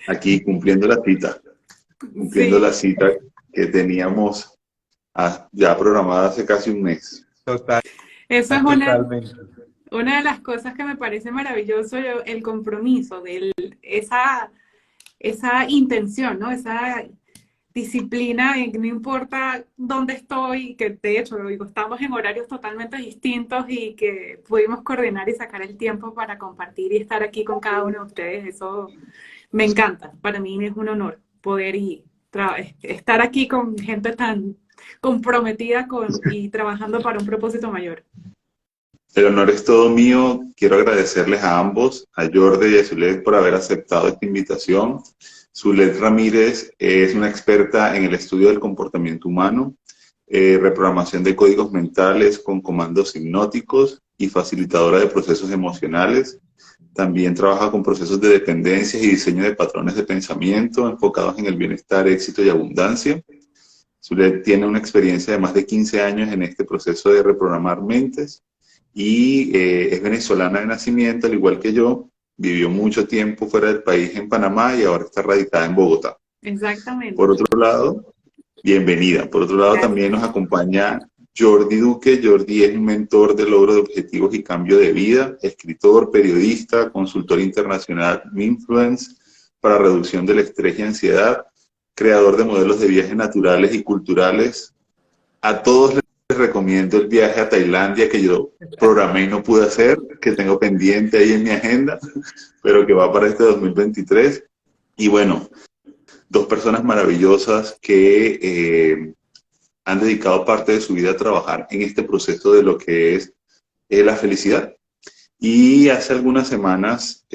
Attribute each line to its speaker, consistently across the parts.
Speaker 1: aquí cumpliendo la
Speaker 2: Sí,
Speaker 1: cita que teníamos ya programada hace casi un mes.
Speaker 3: Total,
Speaker 2: eso es
Speaker 3: totalmente.
Speaker 2: una de las cosas que me parece maravilloso, el compromiso, esa intención, ¿no? Esa disciplina, y no importa dónde estoy, que de hecho, lo digo, estamos en horarios totalmente distintos y que pudimos coordinar y sacar el tiempo para compartir y estar aquí con cada uno de ustedes, eso me encanta. Para mí es un honor poder estar aquí con gente tan comprometida y trabajando para un propósito mayor.
Speaker 1: El honor es todo mío. Quiero agradecerles a ambos, a Jordi y a Zulet, por haber aceptado esta invitación. Zulet Ramírez es una experta en el estudio del comportamiento humano, reprogramación de códigos mentales con comandos hipnóticos y facilitadora de procesos emocionales. También trabaja con procesos de dependencias y diseño de patrones de pensamiento enfocados en el bienestar, éxito y abundancia. Zulet tiene una experiencia de más de 15 años en este proceso de reprogramar mentes y es venezolana de nacimiento, al igual que yo. Vivió mucho tiempo fuera del país en Panamá y ahora está radicada en Bogotá. Por
Speaker 2: Exactamente.
Speaker 1: otro lado, bienvenida. Por otro lado, también nos
Speaker 2: Gracias.
Speaker 1: acompaña Jordi Duque. Jordi es un mentor de logro de objetivos y cambio de vida, escritor, periodista, consultor internacional Influence para reducción del estrés y ansiedad, creador de modelos de viajes naturales y culturales. A todos les recomiendo el viaje a Tailandia que yo programé y no pude hacer, que tengo pendiente ahí en mi agenda, pero que va para este 2023. Y bueno, dos personas maravillosas que han dedicado parte de su vida a trabajar en este proceso de lo que es la felicidad. Y hace algunas semanas,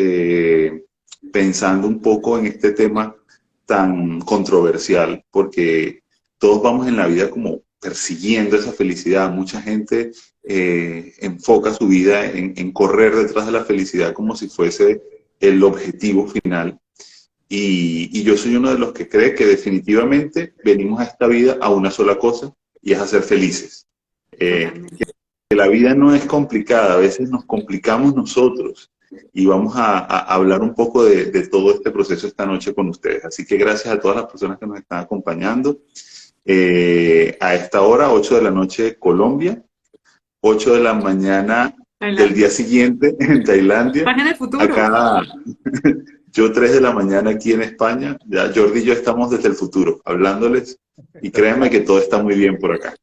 Speaker 1: pensando un poco en este tema tan controversial, porque todos vamos en la vida como persiguiendo esa felicidad. Mucha gente enfoca su vida en correr detrás de la felicidad como si fuese el objetivo final. Y yo soy uno de los que cree que definitivamente venimos a esta vida a una sola cosa y es a ser felices.
Speaker 2: Totalmente.
Speaker 1: Que la vida no es complicada, a veces nos complicamos nosotros y vamos a hablar un poco de todo este proceso esta noche con ustedes. Así que gracias a todas las personas que nos están acompañando. A esta hora, 8 de la noche Colombia, 8 de la mañana del día
Speaker 2: Tailandia.
Speaker 1: siguiente en Tailandia,
Speaker 2: Estás en el futuro.
Speaker 1: acá yo 3 de la mañana aquí en España, ya Jordi y yo estamos desde el futuro hablándoles y créanme que todo está muy bien por acá.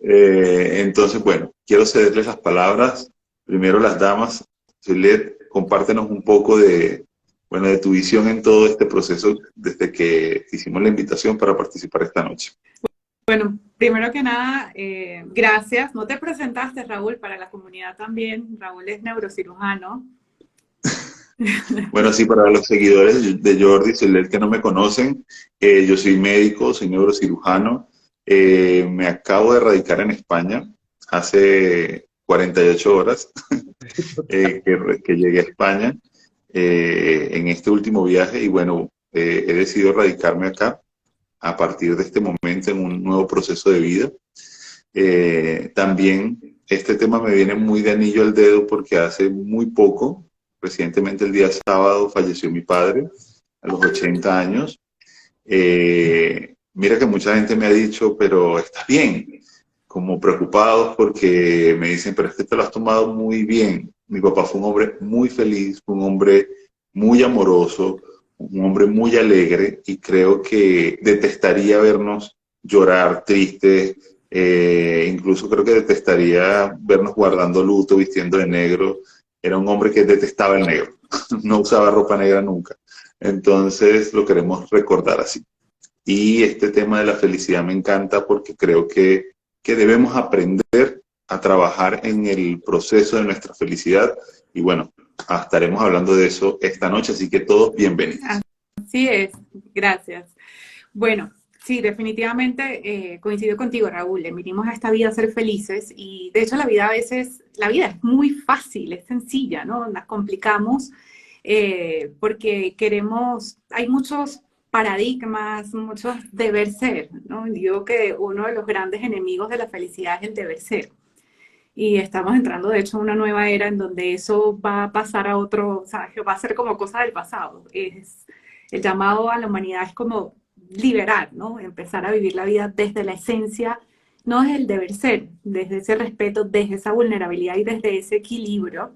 Speaker 1: Entonces, bueno, quiero cederles las palabras. Primero las damas. Juliet, compártenos un poco bueno, de tu visión en todo este proceso desde que hicimos la invitación para participar esta noche.
Speaker 2: Bueno, primero que nada, gracias. No te presentaste, Raúl, para la comunidad también. Raúl es neurocirujano.
Speaker 1: Bueno, sí, para los seguidores de Jordi, Juliet que no me conocen, yo soy médico, soy neurocirujano. Me acabo de radicar en España hace 48 horas que llegué a España en este último viaje y bueno, he decidido radicarme acá a partir de este momento en un nuevo proceso de vida. También este tema me viene muy de anillo al dedo porque hace muy poco, recientemente el día sábado, falleció mi padre a los 80 años. Mira que mucha gente me ha dicho, pero estás bien, como preocupados porque me dicen, pero es que te lo has tomado muy bien. Mi papá fue un hombre muy feliz, un hombre muy amoroso, un hombre muy alegre y creo que detestaría vernos llorar, tristes, incluso creo que detestaría vernos guardando luto, vistiendo de negro. Era un hombre que detestaba el negro, no usaba ropa negra nunca. Entonces lo queremos recordar así. Y este tema de la felicidad me encanta porque creo que debemos aprender a trabajar en el proceso de nuestra felicidad. Y bueno, estaremos hablando de eso esta noche, así que todos bienvenidos.
Speaker 2: Así es, gracias. Bueno, sí, definitivamente coincido contigo, Raúl. Vinimos a esta vida a ser felices y de hecho la vida a veces, la vida es muy fácil, es sencilla, ¿no? Las complicamos porque hay muchos paradigmas, muchos deber ser, ¿no? Digo que uno de los grandes enemigos de la felicidad es el deber ser. y estamos entrando de hecho a una nueva era en donde eso va a pasar a otro, o sea, que va a ser como cosa del pasado. Es, el llamado a la humanidad es como liberar, ¿no? Empezar a vivir la vida desde la esencia, no desde el deber ser, desde ese respeto, desde esa vulnerabilidad y desde ese equilibrio,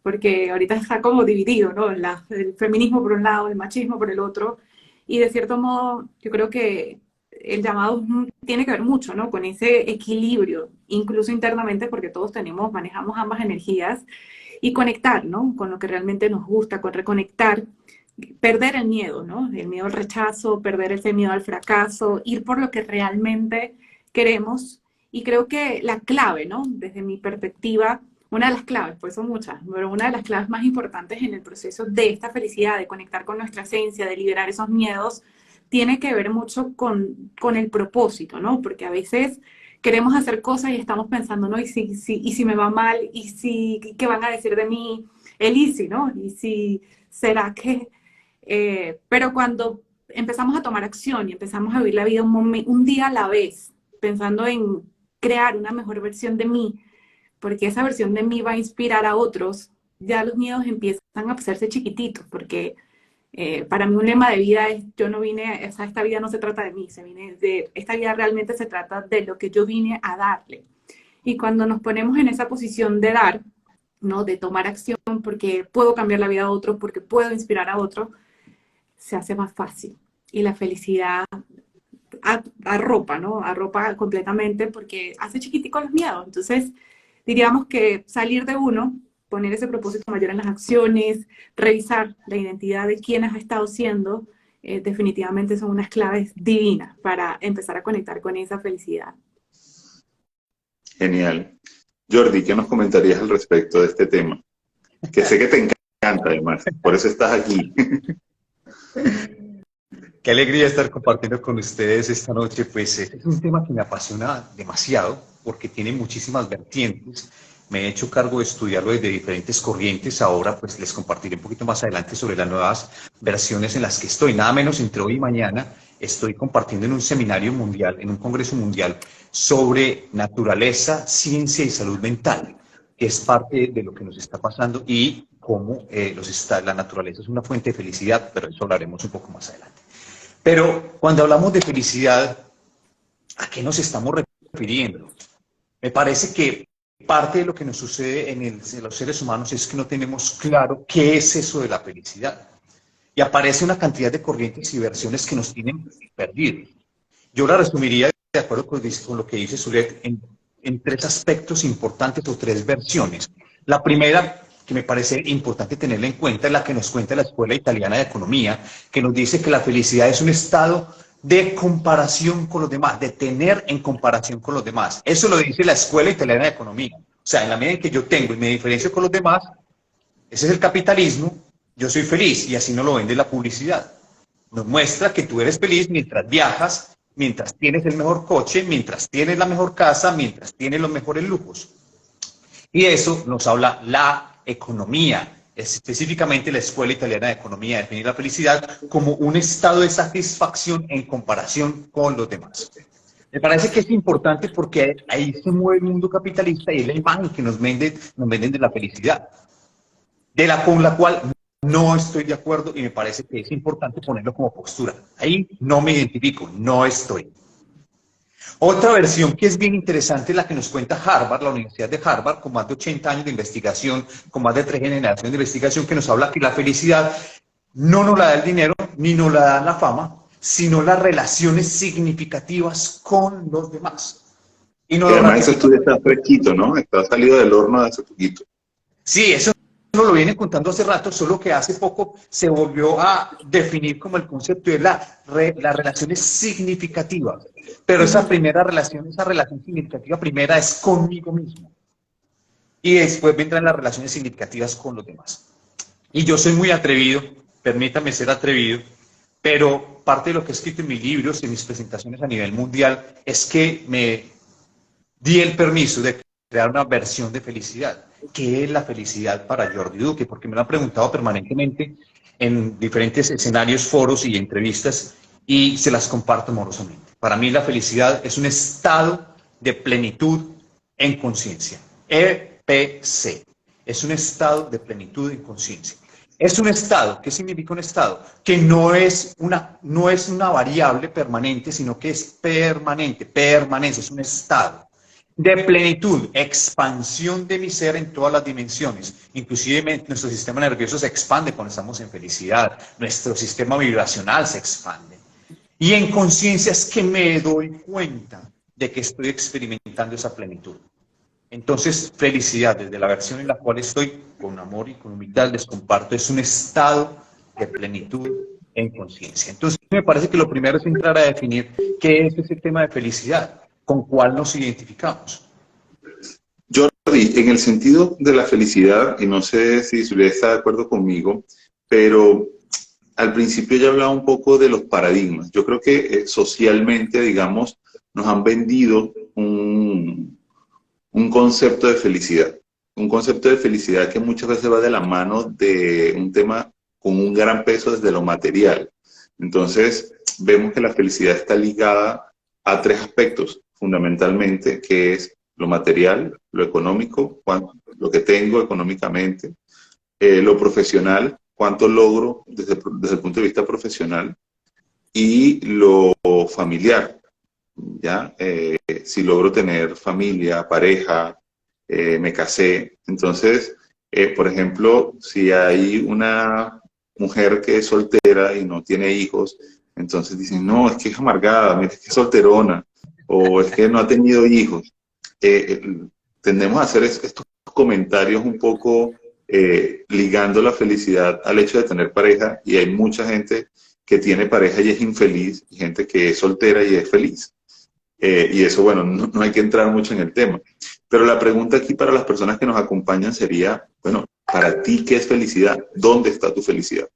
Speaker 2: porque ahorita está como dividido, ¿no? El feminismo por un lado, el machismo por el otro, y de cierto modo yo creo que el llamado tiene que ver mucho, ¿no? Con ese equilibrio, incluso internamente, porque todos tenemos, manejamos ambas energías, y conectar, ¿no? Con lo que realmente nos gusta, con reconectar, perder el miedo, ¿no? El miedo al rechazo, perder ese miedo al fracaso, ir por lo que realmente queremos. Y creo que la clave, ¿no? Desde mi perspectiva, una de las claves, pues son muchas, pero una de las claves más importantes en el proceso de esta felicidad, de conectar con nuestra esencia, de liberar esos miedos, tiene que ver mucho con el propósito, ¿no? Porque a veces queremos hacer cosas y estamos pensando, ¿no? Y si me va mal, y si, ¿qué van a decir de mí? El easy, ¿no? Y si, ¿será que? Pero cuando empezamos a tomar acción y empezamos a vivir la vida un día a la vez, pensando en crear una mejor versión de mí, porque esa versión de mí va a inspirar a otros, ya los miedos empiezan a hacerse chiquititos, porque para mí un lema de vida es, yo no vine, o sea, esta vida no se trata de mí, esta vida realmente se trata de lo que yo vine a darle. Y cuando nos ponemos en esa posición de dar, ¿no? De tomar acción porque puedo cambiar la vida a otro, porque puedo inspirar a otro, se hace más fácil. Y la felicidad arropa, ¿no? Arropa completamente porque hace chiquitico los miedos. Entonces, diríamos que salir de uno, poner ese propósito mayor en las acciones, revisar la identidad de quién has estado siendo, definitivamente son unas claves divinas para empezar a conectar con esa felicidad.
Speaker 1: Genial. Jordi, ¿qué nos comentarías al respecto de este tema? Que sé que te encanta, además, por eso estás aquí.
Speaker 3: Qué alegría estar compartiendo con ustedes esta noche, pues es un tema que me apasiona demasiado porque tiene muchísimas vertientes. Me he hecho cargo de estudiarlo desde diferentes corrientes. Ahora pues les compartiré un poquito más adelante sobre las nuevas versiones en las que estoy. Nada menos entre hoy y mañana estoy compartiendo en un seminario mundial, en un congreso mundial sobre naturaleza, ciencia y salud mental, que es parte de lo que nos está pasando y cómo la naturaleza es una fuente de felicidad, pero eso hablaremos un poco más adelante. Pero cuando hablamos de felicidad, ¿a qué nos estamos refiriendo? Me parece que parte de lo que nos sucede en los seres humanos es que no tenemos claro qué es eso de la felicidad. Y aparece una cantidad de corrientes y versiones que nos tienen perdidos. Yo la resumiría, de acuerdo con lo que dice Zulet, en tres aspectos importantes o tres versiones. La primera, que me parece importante tenerla en cuenta, es la que nos cuenta la Escuela Italiana de Economía, que nos dice que la felicidad es un estado de comparación con los demás, de tener en comparación con los demás. Eso lo dice la Escuela Italiana de Economía. O sea, en la medida en que yo tengo y me diferencio con los demás, ese es el capitalismo, yo soy feliz, y así no lo vende la publicidad. Nos muestra que tú eres feliz mientras viajas, mientras tienes el mejor coche, mientras tienes la mejor casa, mientras tienes los mejores lujos. Y eso nos habla la economía, específicamente la Escuela Italiana de Economía, definir la felicidad como un estado de satisfacción en comparación con los demás. Me parece que es importante porque ahí se mueve el mundo capitalista y es la imagen que nos venden de la felicidad, con la cual no estoy de acuerdo y me parece que es importante ponerlo como postura. Ahí no me identifico, no estoy. Otra versión que es bien interesante es la que nos cuenta Harvard, la Universidad de Harvard, con más de 80 años de investigación, con más de 3 generaciones de investigación, que nos habla que la felicidad no nos la da el dinero, ni nos la da la fama, sino las relaciones significativas con los demás.
Speaker 1: Y además ese estudio está fresquito, ¿no? Está salido del horno de hace poquito.
Speaker 3: Sí, eso nos lo vienen contando hace rato, solo que hace poco se volvió a definir como el concepto de las relaciones significativas. Pero esa relación significativa primera es conmigo mismo. Y después vendrán las relaciones significativas con los demás. Y yo soy muy atrevido, permítame ser atrevido, pero parte de lo que he escrito en mis libros y en mis presentaciones a nivel mundial es que me di el permiso de crear una versión de felicidad. ¿Qué es la felicidad para Jordi Duque? Porque me lo han preguntado permanentemente en diferentes escenarios, foros y entrevistas, y se las comparto amorosamente. Para mí la felicidad es un estado de plenitud en conciencia. EPC. Es un estado de plenitud en conciencia. Es un estado. ¿Qué significa un estado? Que no es una variable permanente, sino que es permanente, permanencia, es un estado de plenitud, expansión de mi ser en todas las dimensiones. Inclusive nuestro sistema nervioso se expande cuando estamos en felicidad, nuestro sistema vibracional se expande. Y en conciencia es que me doy cuenta de que estoy experimentando esa plenitud. Entonces, felicidad, desde la versión en la cual estoy, con amor y con humildad, les comparto, es un estado de plenitud en conciencia. Entonces, me parece que lo primero es entrar a definir qué es ese tema de felicidad, con cuál nos identificamos.
Speaker 1: Jordi, en el sentido de la felicidad, y no sé si usted está de acuerdo conmigo, pero al principio ya hablaba un poco de los paradigmas. Yo creo que socialmente, digamos, nos han vendido un concepto de felicidad. Un concepto de felicidad que muchas veces va de la mano de un tema con un gran peso desde lo material. Entonces, vemos que la felicidad está ligada a tres aspectos, fundamentalmente, que es lo material, lo económico, lo que tengo económicamente, lo profesional, cuánto logro desde el punto de vista profesional, y lo familiar, ¿ya? Si logro tener familia, pareja, me casé. Entonces, por ejemplo, si hay una mujer que es soltera y no tiene hijos, entonces dicen, no, es que es amargada, mira, es que es solterona, o es que no ha tenido hijos. Tendemos a hacer estos comentarios un poco ligando la felicidad al hecho de tener pareja, y hay mucha gente que tiene pareja y es infeliz, y gente que es soltera y es feliz. Y eso, bueno, no hay que entrar mucho en el tema. Pero la pregunta aquí para las personas que nos acompañan sería, bueno, para ti, ¿qué es felicidad? ¿Dónde está tu felicidad?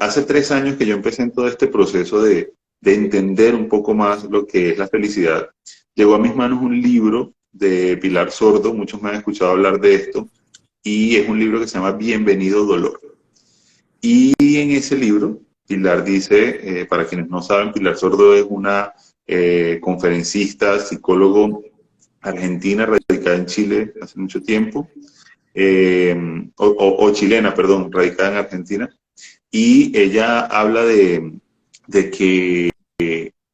Speaker 1: Hace 3 años que yo empecé en todo este proceso de entender un poco más lo que es la felicidad. Llegó a mis manos un libro de Pilar Sordo, muchos me han escuchado hablar de esto, y es un libro que se llama Bienvenido Dolor. Y en ese libro, Pilar dice, para quienes no saben, Pilar Sordo es una conferencista, psicólogo argentina, radicada en Chile hace mucho tiempo, o chilena, perdón, radicada en Argentina, y ella habla de que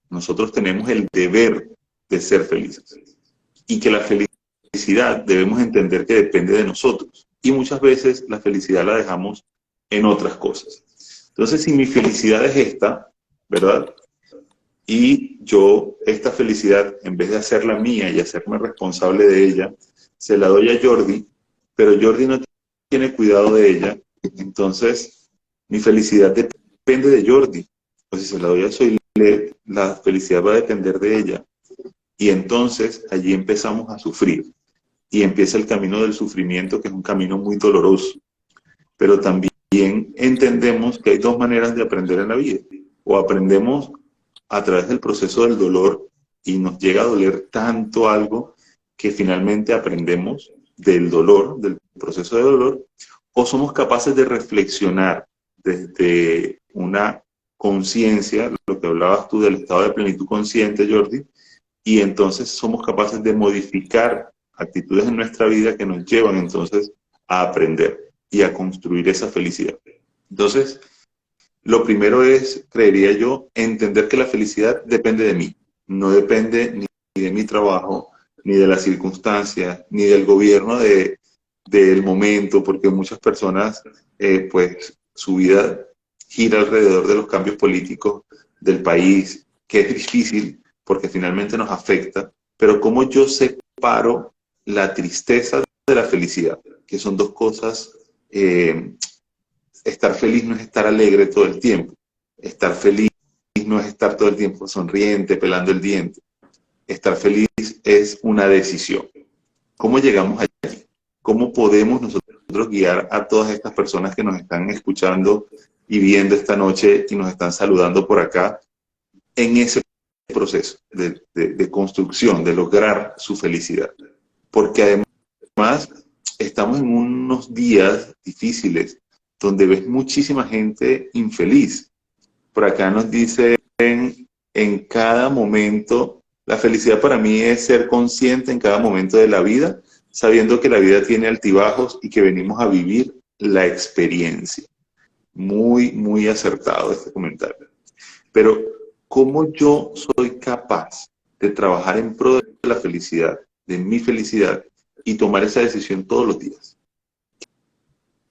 Speaker 1: nosotros tenemos el deber de ser felices, y que la felicidad debemos entender que depende de nosotros, y muchas veces la felicidad la dejamos en otras cosas. Entonces, si mi felicidad es esta, ¿verdad? Y yo esta felicidad, en vez de hacerla mía y hacerme responsable de ella, se la doy a Jordi, pero Jordi no tiene cuidado de ella, entonces mi felicidad depende de Jordi. O si se la doy a Soylet, la felicidad va a depender de ella. Y entonces allí empezamos a sufrir. Y empieza el camino del sufrimiento, que es un camino muy doloroso. Pero también entendemos que hay 2 maneras de aprender en la vida. O aprendemos a través del proceso del dolor, y nos llega a doler tanto algo que finalmente aprendemos del dolor, del proceso de dolor, o somos capaces de reflexionar desde una conciencia, lo que hablabas tú del estado de plenitud consciente, Jordi, y entonces somos capaces de modificar actitudes en nuestra vida que nos llevan entonces a aprender y a construir esa felicidad. Entonces, lo primero es, creería yo, entender que la felicidad depende de mí. No depende ni de mi trabajo, ni de las circunstancias, ni del gobierno del momento, porque muchas personas, pues, su vida gira alrededor de los cambios políticos del país, que es difícil porque finalmente nos afecta. Pero ¿cómo yo separo la tristeza de la felicidad? Que son 2 cosas. Estar feliz no es estar alegre todo el tiempo. Estar feliz no es estar todo el tiempo sonriente, pelando el diente. Estar feliz es una decisión. ¿Cómo llegamos allí? ¿Cómo podemos nosotros guiar a todas estas personas que nos están escuchando y viendo esta noche y nos están saludando por acá en ese proceso de construcción, de lograr su felicidad? Porque además estamos en unos días difíciles donde ves muchísima gente infeliz. Por acá nos dicen, en cada momento, la felicidad para mí es ser consciente en cada momento de la vida sabiendo que la vida tiene altibajos y que venimos a vivir la experiencia. Muy, muy acertado este comentario. Pero, ¿cómo yo soy capaz de trabajar en pro de la felicidad, de mi felicidad, y tomar esa decisión todos los días?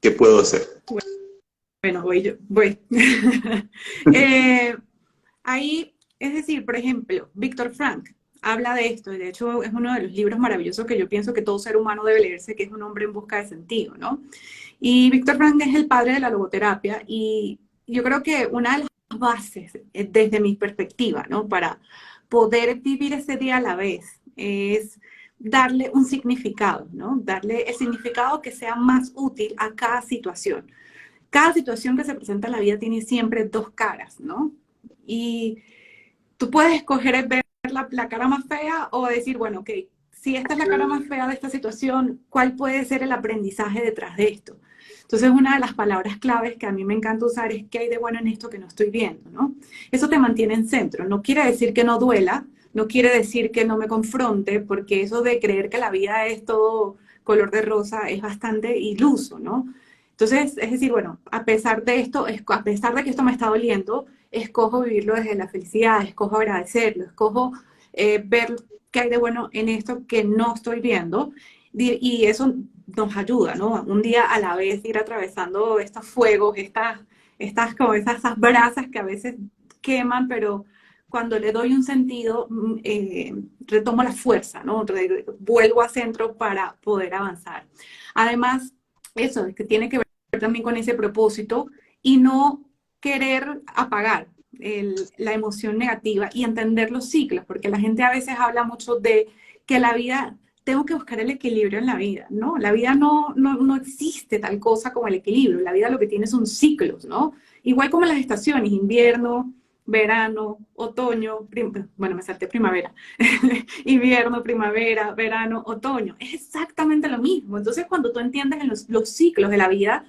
Speaker 1: ¿Qué puedo hacer?
Speaker 2: Bueno, voy. Ahí, es decir, por ejemplo, Víctor Frank habla de esto, y de hecho es uno de los libros maravillosos que yo pienso que todo ser humano debe leerse, que es Un hombre en busca de sentido, ¿no? Y Víctor Frank es el padre de la logoterapia, y yo creo que una de las bases, desde mi perspectiva, ¿no? Para poder vivir ese día a la vez, es darle un significado, ¿no? Darle el significado que sea más útil a cada situación. Cada situación que se presenta en la vida tiene siempre dos caras, ¿no? Y tú puedes escoger ver la cara más fea o decir, bueno, ok, si esta es la cara más fea de esta situación, ¿cuál puede ser el aprendizaje detrás de esto? Entonces, una de las palabras claves que a mí me encanta usar es ¿qué hay de bueno en esto que no estoy viendo? ¿No? Eso te mantiene en centro. No quiere decir que no duela, no quiere decir que no me confronte, porque eso de creer que la vida es todo color de rosa es bastante iluso, ¿no? Entonces, es decir, bueno, a pesar de esto, a pesar de que esto me está doliendo, escojo vivirlo desde la felicidad, escojo agradecerlo, escojo ver qué hay de bueno en esto que no estoy viendo, y eso nos ayuda, ¿no? Un día a la vez ir atravesando estos fuegos, como esas brasas que a veces queman, pero cuando le doy un sentido, retomo la fuerza, ¿no? Vuelvo a centro para poder avanzar. Además, eso es que tiene que ver también con ese propósito y no querer apagar la emoción negativa y entender los ciclos, porque la gente a veces habla mucho de que la vida, tengo que buscar el equilibrio en la vida, ¿no? La vida no existe tal cosa como el equilibrio, la vida lo que tiene son ciclos, ¿no? Igual como las estaciones, invierno, verano, otoño, bueno, me salté primavera, invierno, primavera, verano, otoño, es exactamente lo mismo. Entonces, cuando tú entiendes los ciclos de la vida,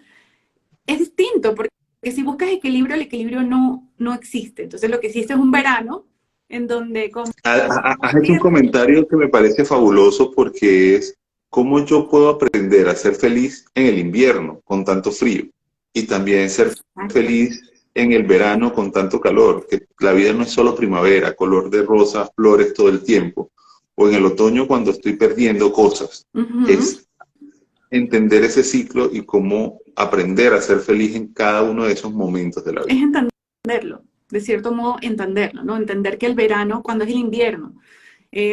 Speaker 2: es distinto, porque si buscas equilibrio, el equilibrio no existe. Entonces lo que existe es un verano en donde como
Speaker 1: Has hecho un comentario que me parece fabuloso porque es cómo yo puedo aprender a ser feliz en el invierno con tanto frío y también ser feliz en el verano con tanto calor, que la vida no es solo primavera, color de rosas, flores todo el tiempo, o en el otoño cuando estoy perdiendo cosas. Es entender ese ciclo y cómo aprender a ser feliz en cada uno de esos momentos de la vida.
Speaker 2: Es entenderlo, de cierto modo entenderlo, ¿no? Entender que el verano, cuando es el invierno,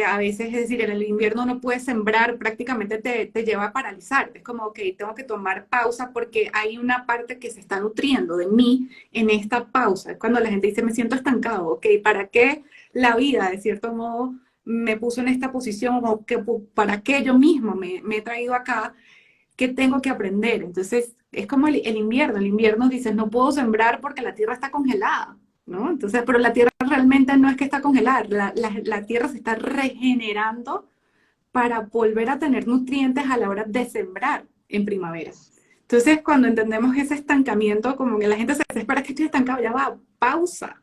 Speaker 2: a veces, es decir, en el invierno no puedes sembrar, prácticamente te lleva a paralizarte. Es como, ok, tengo que tomar pausa porque hay una parte que se está nutriendo de mí en esta pausa. Es cuando la gente dice, me siento estancado, ok, ¿para qué la vida, de cierto modo, me puso en esta posición? O que, ¿para qué yo mismo me he traído acá? ¿Qué tengo que aprender? Entonces, es como el invierno. El invierno dices, no puedo sembrar porque la tierra está congelada, ¿no? Entonces, pero la tierra realmente no es que está congelada, la tierra se está regenerando para volver a tener nutrientes a la hora de sembrar en primavera. Entonces, cuando entendemos ese estancamiento, como que la gente se desespera que estoy estancado, ya va, pausa,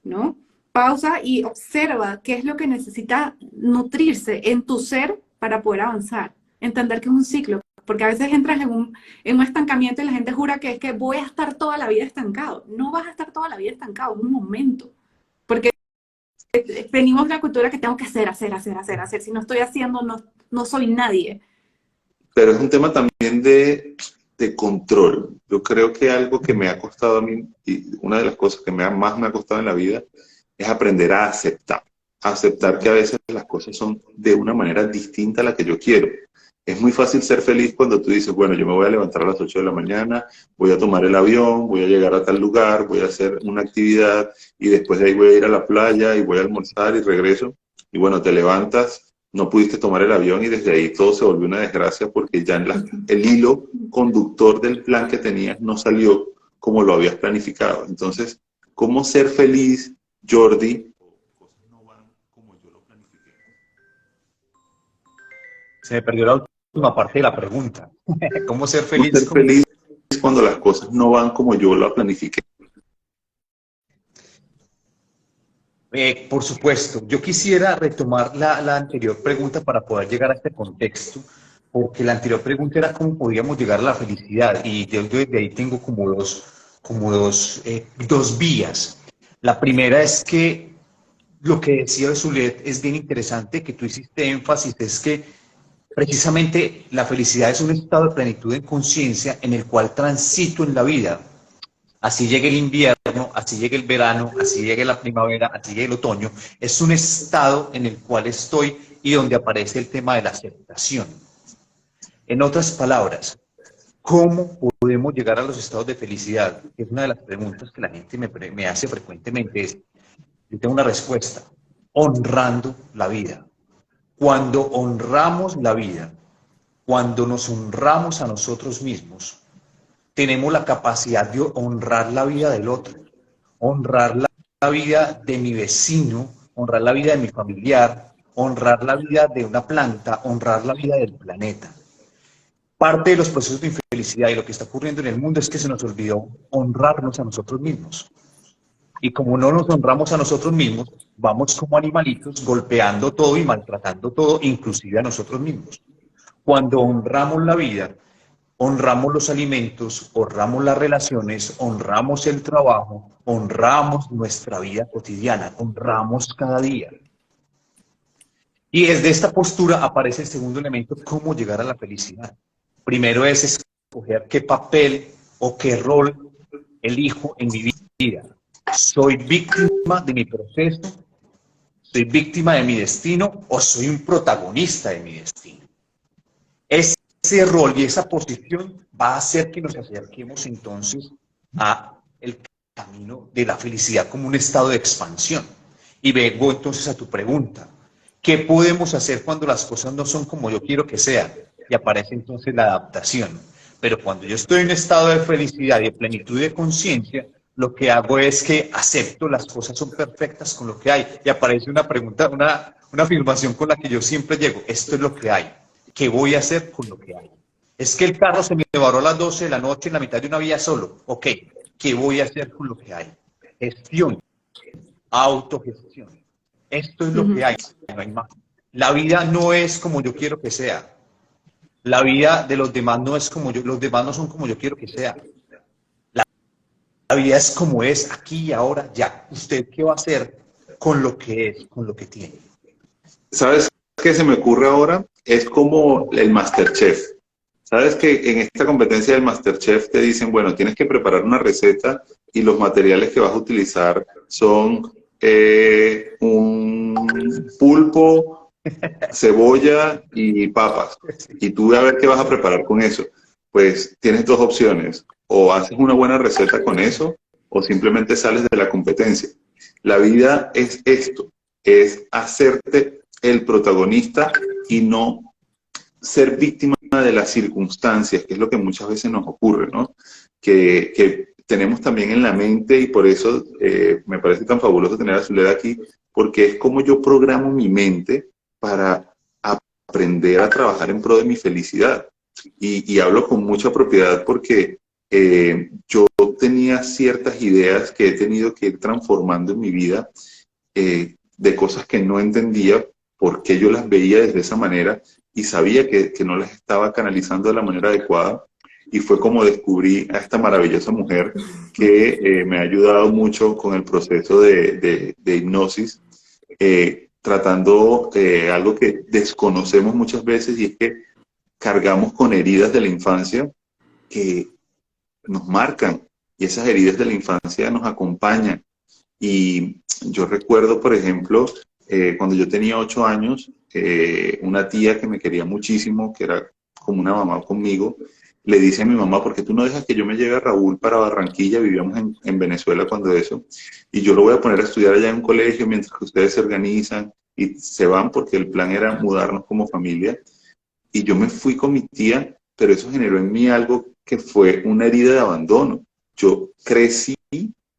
Speaker 2: ¿no? Pausa y observa qué es lo que necesita nutrirse en tu ser para poder avanzar. Entender que es un ciclo, porque a veces entras en un estancamiento y la gente jura que es que voy a estar toda la vida estancado. No vas a estar toda la vida estancado, es un momento. Porque venimos de la cultura que tengo que hacer. Si no estoy haciendo, no soy nadie.
Speaker 1: Pero es un tema también de control. Yo creo que algo que me ha costado a mí, y una de las cosas que más me ha costado en la vida, es aprender a aceptar. Aceptar que a veces las cosas son de una manera distinta a la que yo quiero. Es muy fácil ser feliz cuando tú dices, bueno, yo me voy a levantar a las 8 de la mañana, voy a tomar el avión, voy a llegar a tal lugar, voy a hacer una actividad y después de ahí voy a ir a la playa y voy a almorzar y regreso. Y bueno, te levantas, no pudiste tomar el avión y desde ahí todo se volvió una desgracia porque ya el hilo conductor del plan que tenías no salió como lo habías planificado. Entonces, ¿cómo ser feliz, Jordi? No van como yo lo planifiqué.
Speaker 3: Se me perdió la última parte de la pregunta. ¿Cómo ser
Speaker 1: ¿Cómo
Speaker 3: feliz?
Speaker 1: ser feliz cuando las cosas no van como yo lo planifiqué?
Speaker 3: Por supuesto, yo quisiera retomar la anterior pregunta para poder llegar a este contexto, porque la anterior pregunta era cómo podíamos llegar a la felicidad y yo desde ahí tengo dos vías. La primera es que lo que decía Zulet es bien interesante, que tú hiciste énfasis, es que precisamente la felicidad es un estado de plenitud en conciencia en el cual transito en la vida. Así llegue el invierno, así llegue el verano, así llegue la primavera, así llegue el otoño. Es un estado en el cual estoy y donde aparece el tema de la aceptación. En otras palabras, ¿cómo podemos llegar a los estados de felicidad? Es una de las preguntas que la gente me hace frecuentemente. Yo tengo una respuesta: honrando la vida. Cuando honramos la vida, cuando nos honramos a nosotros mismos, tenemos la capacidad de honrar la vida del otro, honrar la vida de mi vecino, honrar la vida de mi familiar, honrar la vida de una planta, honrar la vida del planeta. Parte de los procesos de infelicidad y lo que está ocurriendo en el mundo es que se nos olvidó honrarnos a nosotros mismos. Y como no nos honramos a nosotros mismos, vamos como animalitos golpeando todo y maltratando todo, inclusive a nosotros mismos. Cuando honramos la vida, honramos los alimentos, honramos las relaciones, honramos el trabajo, honramos nuestra vida cotidiana, honramos cada día. Y desde esta postura aparece el segundo elemento: cómo llegar a la felicidad. Primero es escoger qué papel o qué rol elijo en mi vida. ¿Soy víctima de mi proceso? ¿Soy víctima de mi destino? ¿O soy un protagonista de mi destino? Ese rol y esa posición va a hacer que nos acerquemos entonces a el camino de la felicidad como un estado de expansión. Y vengo entonces a tu pregunta: ¿qué podemos hacer cuando las cosas no son como yo quiero que sean? Y aparece entonces la adaptación. Pero cuando yo estoy en un estado de felicidad y de plenitud de conciencia, lo que hago es que acepto las cosas son perfectas con lo que hay. Y aparece una pregunta, una afirmación con la que yo siempre llego: esto es lo que hay. ¿Qué voy a hacer con lo que hay? Es que el carro se me varó a las 12 de la noche en la mitad de una vía solo. Ok, ¿qué voy a hacer con lo que hay? Gestión, autogestión. Esto es lo que hay, no hay más. La vida no es como yo quiero que sea. La vida de los demás no es como yo, los demás no son como yo quiero que sea. La vida es como es, aquí y ahora, ya. ¿Usted qué va a hacer con lo que es, con lo que tiene?
Speaker 1: ¿Sabes qué se me ocurre ahora? Es como el MasterChef. ¿Sabes que en esta competencia del MasterChef te dicen, bueno, tienes que preparar una receta y los materiales que vas a utilizar son un pulpo, cebolla y papas? Y tú a ver qué vas a preparar con eso. Pues tienes dos opciones: o haces una buena receta con eso, o simplemente sales de la competencia. La vida es esto, es hacerte el protagonista y no ser víctima de las circunstancias, que es lo que muchas veces nos ocurre, ¿no? Que tenemos también en la mente, y por eso me parece tan fabuloso tener a Zulet aquí, porque es como yo programo mi mente para aprender a trabajar en pro de mi felicidad. Y hablo con mucha propiedad porque yo tenía ciertas ideas que he tenido que ir transformando en mi vida, de cosas que no entendía por qué yo las veía desde esa manera y sabía que no las estaba canalizando de la manera adecuada. Y fue como descubrí a esta maravillosa mujer que me ha ayudado mucho con el proceso de hipnosis, tratando algo que desconocemos muchas veces, y es que cargamos con heridas de la infancia que nos marcan, y esas heridas de la infancia nos acompañan. Y yo recuerdo, por ejemplo, cuando yo tenía 8 años, una tía que me quería muchísimo, que era como una mamá conmigo, le dice a mi mamá: ¿por qué tú no dejas que yo me lleve a Raúl para Barranquilla? Vivíamos en Venezuela cuando eso, y yo lo voy a poner a estudiar allá en un colegio mientras que ustedes se organizan y se van, porque el plan era mudarnos como familia. Y yo me fui con mi tía, pero eso generó en mí algo que fue una herida de abandono. Yo crecí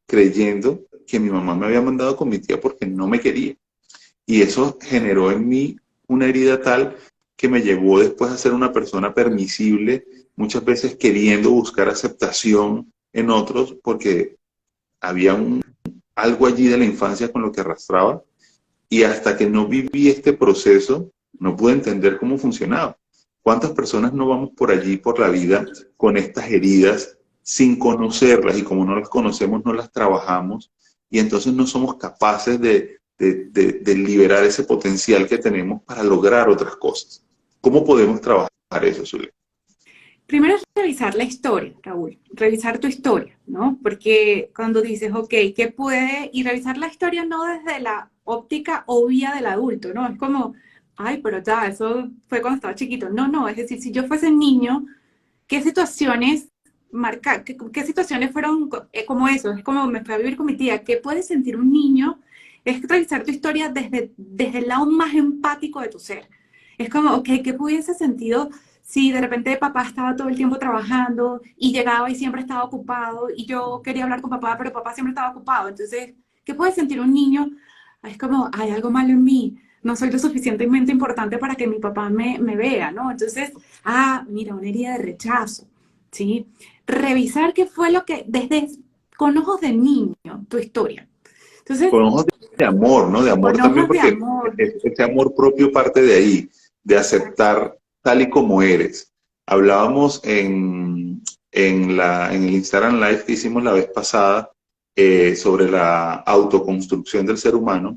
Speaker 1: creyendo que mi mamá me había mandado con mi tía porque no me quería. Y eso generó en mí una herida tal que me llevó después a ser una persona permisible, muchas veces queriendo buscar aceptación en otros, porque había algo allí de la infancia con lo que arrastraba. Y hasta que no viví este proceso, no pude entender cómo funcionaba. ¿Cuántas personas no vamos por allí, por la vida, con estas heridas sin conocerlas? Y como no las conocemos, no las trabajamos. Y entonces no somos capaces de liberar ese potencial que tenemos para lograr otras cosas. ¿Cómo podemos trabajar eso, Zule?
Speaker 2: Primero es revisar la historia, Raúl, revisar tu historia, ¿no? Porque cuando dices, ok, ¿qué puede? Y revisar la historia no desde la óptica obvia del adulto, ¿no? Es como, ay, pero ya, eso fue cuando estaba chiquito. No, no, es decir, si yo fuese niño, ¿qué situaciones qué situaciones fueron como eso? Es como me fui a vivir con mi tía. ¿Qué puede sentir un niño? Es revisar tu historia desde el lado más empático de tu ser. Es como, ok, ¿qué pudiese sentido si de repente papá estaba todo el tiempo trabajando y llegaba y siempre estaba ocupado y yo quería hablar con papá, pero papá siempre estaba ocupado? Entonces, ¿qué puede sentir un niño? Es como, hay algo malo en mí, no soy lo suficientemente importante para que mi papá me vea, ¿no? Entonces, mira, una herida de rechazo, ¿sí? Revisar qué fue lo que, con ojos de niño, tu historia. Entonces,
Speaker 1: Con ojos de amor, ¿no? De amor
Speaker 2: con
Speaker 1: también,
Speaker 2: ojos de
Speaker 1: porque
Speaker 2: amor.
Speaker 1: ese amor propio parte de ahí, de aceptar tal y como eres. Hablábamos en el Instagram Live que hicimos la vez pasada sobre la autoconstrucción del ser humano,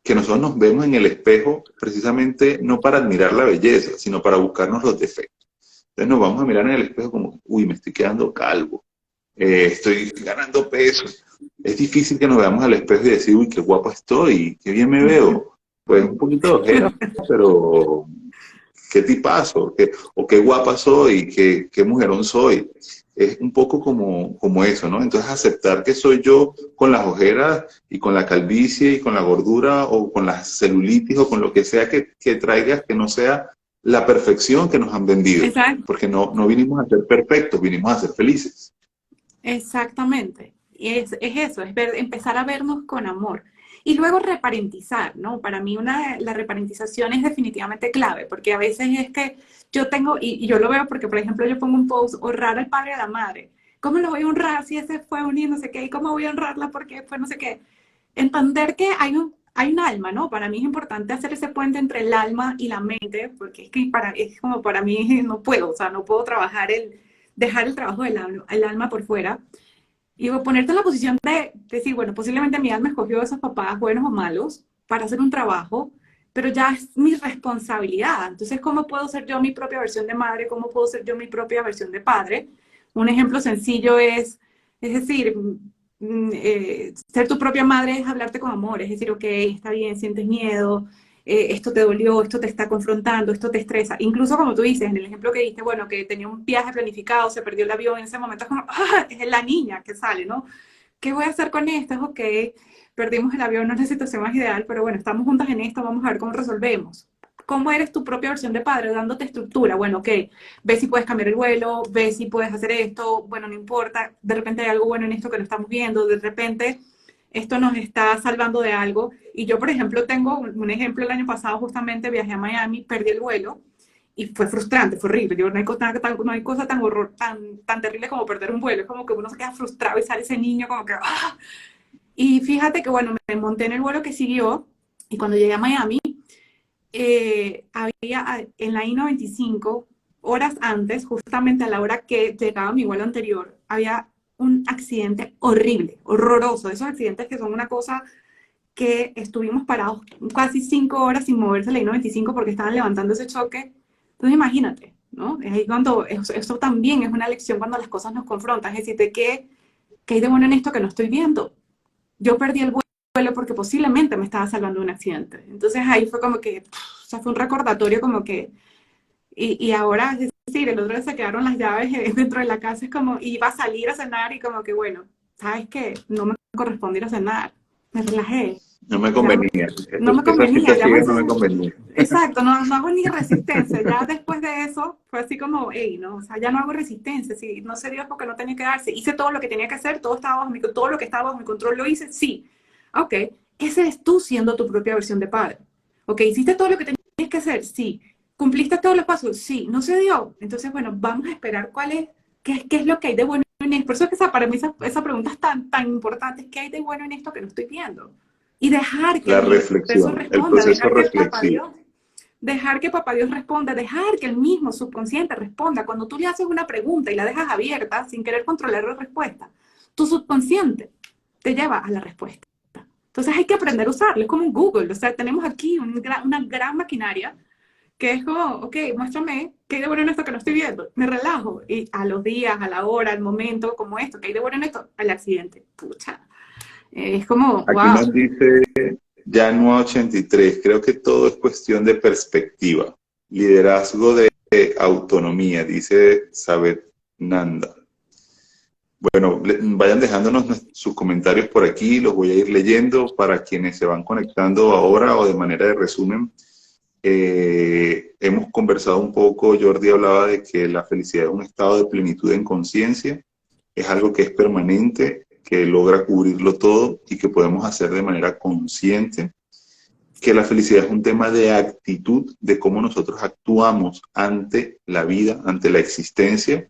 Speaker 1: que nosotros nos vemos en el espejo precisamente no para admirar la belleza, sino para buscarnos los defectos. Entonces nos vamos a mirar en el espejo como, uy, me estoy quedando calvo, estoy ganando peso. Es difícil que nos veamos al espejo y decir, uy, qué guapo estoy, qué bien me veo. Pues un poquito de ojera, pero qué tipazo, o qué guapa soy, qué mujerón soy. Es un poco como eso, ¿no? Entonces aceptar que soy yo con las ojeras y con la calvicie y con la gordura o con la celulitis o con lo que sea que traigas, que no sea la perfección que nos han vendido.
Speaker 2: Exacto.
Speaker 1: Porque no vinimos a ser perfectos, vinimos a ser felices.
Speaker 2: Exactamente. Y es eso, es empezar a vernos con amor. Y luego reparentizar, ¿no? Para mí la reparentización es definitivamente clave, porque a veces es que yo tengo, y yo lo veo porque, por ejemplo, yo pongo un post, honrar al padre y a la madre. ¿Cómo lo voy a honrar si ese fue un y no sé qué? ¿Y cómo voy a honrarla porque fue no sé qué? Entender que hay un alma, ¿no? Para mí es importante hacer ese puente entre el alma y la mente, porque es que es como para mí no puedo, o sea, no puedo dejar el trabajo el alma por fuera. Y ponerte en la posición de decir, bueno, posiblemente mi alma escogió a esos papás, buenos o malos, para hacer un trabajo, pero ya es mi responsabilidad. Entonces, ¿cómo puedo ser yo mi propia versión de madre? ¿Cómo puedo ser yo mi propia versión de padre? Un ejemplo sencillo es decir, ser tu propia madre es hablarte con amor, es decir, ok, está bien, sientes miedo, esto te dolió, esto te está confrontando, esto te estresa. Incluso como tú dices, en el ejemplo que diste, bueno, que tenía un viaje planificado, se perdió el avión, en ese momento es como, es la niña que sale, ¿no? ¿Qué voy a hacer con esto? Es ok, perdimos el avión, no es la situación más ideal, pero bueno, estamos juntas en esto, vamos a ver cómo resolvemos. ¿Cómo eres tu propia versión de padre? Dándote estructura. Bueno, ok, ve si puedes cambiar el vuelo, ve si puedes hacer esto, bueno, no importa, de repente hay algo bueno en esto que no estamos viendo, de repente esto nos está salvando de algo. Y yo, por ejemplo, tengo un ejemplo el año pasado, justamente viajé a Miami, perdí el vuelo y fue frustrante, fue horrible. Yo, no hay cosa tan terrible como perder un vuelo, es como que uno se queda frustrado y sale ese niño como que... ¡ah! Y fíjate que, bueno, me monté en el vuelo que siguió y cuando llegué a Miami, había en la I-95, horas antes, justamente a la hora que llegaba mi vuelo anterior, había un accidente horrible, horroroso, esos accidentes que son una cosa que estuvimos parados casi 5 horas sin moverse la I-95 porque estaban levantando ese choque. Entonces imagínate, ¿no? Es ahí cuando, eso también es una lección cuando las cosas nos confrontan, es decir, ¿qué hay de bueno en esto que no estoy viendo? Yo perdí el vuelo porque posiblemente me estaba salvando de un accidente. Entonces ahí fue como que, o sea, fue un recordatorio como que, y ahora, es decir, el otro día se quedaron las llaves dentro de la casa, es como, iba a salir a cenar y como que, bueno, ¿sabes qué? No me corresponde ir a cenar. Me relajé.
Speaker 1: No me
Speaker 2: Ya,
Speaker 1: convenía.
Speaker 2: no me
Speaker 1: Esa
Speaker 2: convenía, ya
Speaker 1: situación no me convenía.
Speaker 2: exacto, no hago ni resistencia. Ya después de eso fue así como, hey, no, o sea, ya no hago resistencia. Si no se dio porque no tenía que darse. Hice todo lo que tenía que hacer, todo lo que estaba bajo mi control lo hice, sí. Ok, ese eres tú siendo tu propia versión de padre. Ok, hiciste todo lo que tenías que hacer, sí. ¿Cumpliste todos los pasos? Sí. ¿No se dio? Entonces, bueno, vamos a esperar qué es lo que hay de bueno en esto. Por eso es que para mí esa pregunta es tan importante. ¿Qué hay de bueno en esto que no estoy viendo? Y dejar que
Speaker 1: La
Speaker 2: el universo
Speaker 1: reflexión, el
Speaker 2: responda,
Speaker 1: proceso
Speaker 2: dejar que el papá
Speaker 1: reflexivo.
Speaker 2: Dios dejar que papá Dios responda, dejar que el mismo subconsciente responda. Cuando tú le haces una pregunta y la dejas abierta sin querer controlar la respuesta, tu subconsciente te lleva a la respuesta. Entonces hay que aprender a usarlo, es como un Google, o sea, tenemos aquí una gran maquinaria que es como, ok, muéstrame qué hay de bueno en esto que no estoy viendo, me relajo, y a los días, a la hora, al momento, como esto, qué hay de bueno en esto, al accidente, pucha, es como,
Speaker 1: Aquí
Speaker 2: wow.
Speaker 1: nos dice Janua 83, creo que todo es cuestión de perspectiva, liderazgo de autonomía, dice Sabet Nanda. Bueno, vayan dejándonos sus comentarios por aquí, los voy a ir leyendo para quienes se van conectando ahora o de manera de resumen. Hemos conversado un poco, Jordi hablaba de que la felicidad es un estado de plenitud en conciencia, es algo que es permanente, que logra cubrirlo todo y que podemos hacer de manera consciente, que la felicidad es un tema de actitud, de cómo nosotros actuamos ante la vida, ante la existencia,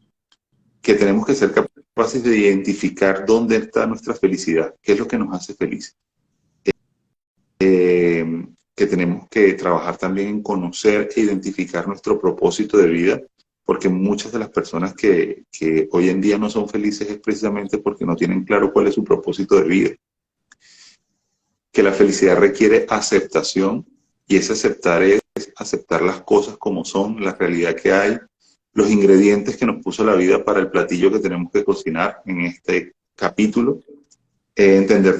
Speaker 1: que tenemos que ser capaces de identificar dónde está nuestra felicidad, qué es lo que nos hace felices. Que tenemos que trabajar también en conocer e identificar nuestro propósito de vida, porque muchas de las personas que hoy en día no son felices es precisamente porque no tienen claro cuál es su propósito de vida. Que la felicidad requiere aceptación, y ese aceptar es aceptar las cosas como son, la realidad que hay, los ingredientes que nos puso la vida para el platillo que tenemos que cocinar en este capítulo. Entender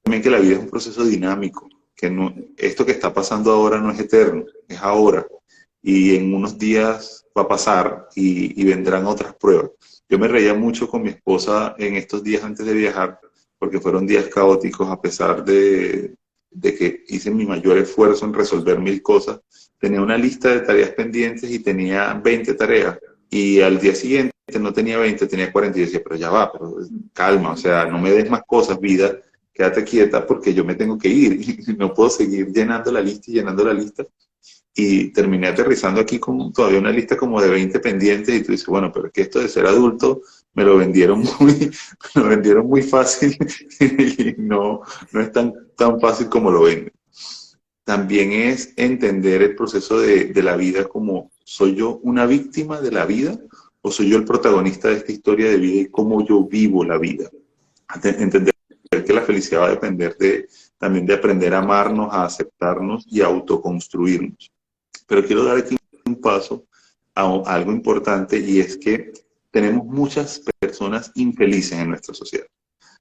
Speaker 1: también que la vida es un proceso dinámico, que no, esto que está pasando ahora no es eterno, es ahora. Y en unos días va a pasar y vendrán otras pruebas. Yo me reía mucho con mi esposa en estos días antes de viajar, porque fueron días caóticos a pesar de que hice mi mayor esfuerzo en resolver 1000 cosas. Tenía una lista de tareas pendientes y tenía 20 tareas. Y al día siguiente no tenía 20, tenía 40 y decía, pero ya va, pero calma, o sea, no me des más cosas, vida, quédate quieta porque yo me tengo que ir y no puedo seguir llenando la lista y llenando la lista. Y terminé aterrizando aquí con todavía una lista como de 20 pendientes y tú dices, bueno, pero es que esto de ser adulto me lo vendieron muy fácil y no es tan fácil como lo venden. También es entender el proceso de la vida como, ¿soy yo una víctima de la vida o soy yo el protagonista de esta historia de vida y cómo yo vivo la vida? Entender que la felicidad va a depender también de aprender a amarnos, a aceptarnos y a autoconstruirnos. Pero quiero dar aquí un paso a algo importante, y es que tenemos muchas personas infelices en nuestra sociedad.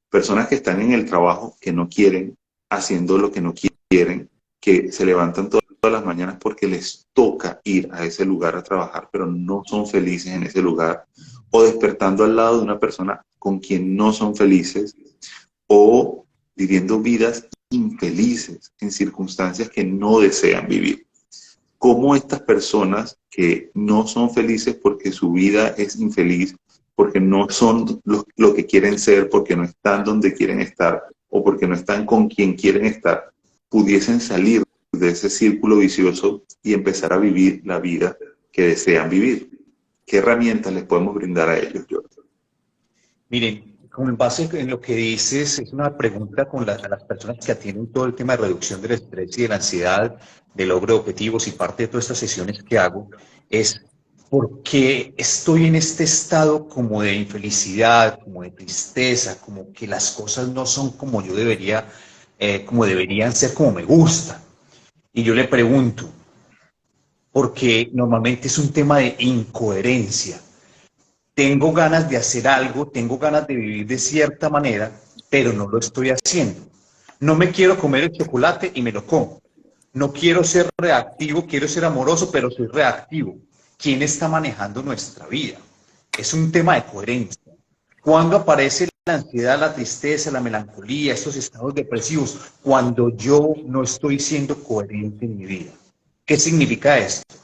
Speaker 1: Personas que están en el trabajo que no quieren, haciendo lo que no quieren, que se levantan todas las mañanas porque les toca ir a ese lugar a trabajar, pero no son felices en ese lugar, o despertando al lado de una persona con quien no son felices, o viviendo vidas infelices en circunstancias que no desean vivir. Cómo estas personas que no son felices porque su vida es infeliz, porque no son lo que quieren ser, porque no están donde quieren estar o porque no están con quien quieren estar, pudiesen salir de ese círculo vicioso y empezar a vivir la vida que desean vivir. ¿Qué herramientas les podemos brindar a ellos, Jordi?
Speaker 3: Miren, con base en lo que dices, es una pregunta a las personas que atienden todo el tema de reducción del estrés y de la ansiedad, de logro de objetivos, y parte de todas estas sesiones que hago es ¿por qué estoy en este estado como de infelicidad, como de tristeza, como que las cosas no son como yo debería, como deberían ser, como me gusta? Y yo le pregunto, porque normalmente es un tema de incoherencia. Tengo ganas de hacer algo, tengo ganas de vivir de cierta manera, pero no lo estoy haciendo. No me quiero comer el chocolate y me lo como. No quiero ser reactivo, quiero ser amoroso, pero soy reactivo. ¿Quién está manejando nuestra vida? Es un tema de coherencia. ¿Cuándo aparece la ansiedad, la tristeza, la melancolía, estos estados depresivos? Cuando yo no estoy siendo coherente en mi vida. ¿Qué significa esto?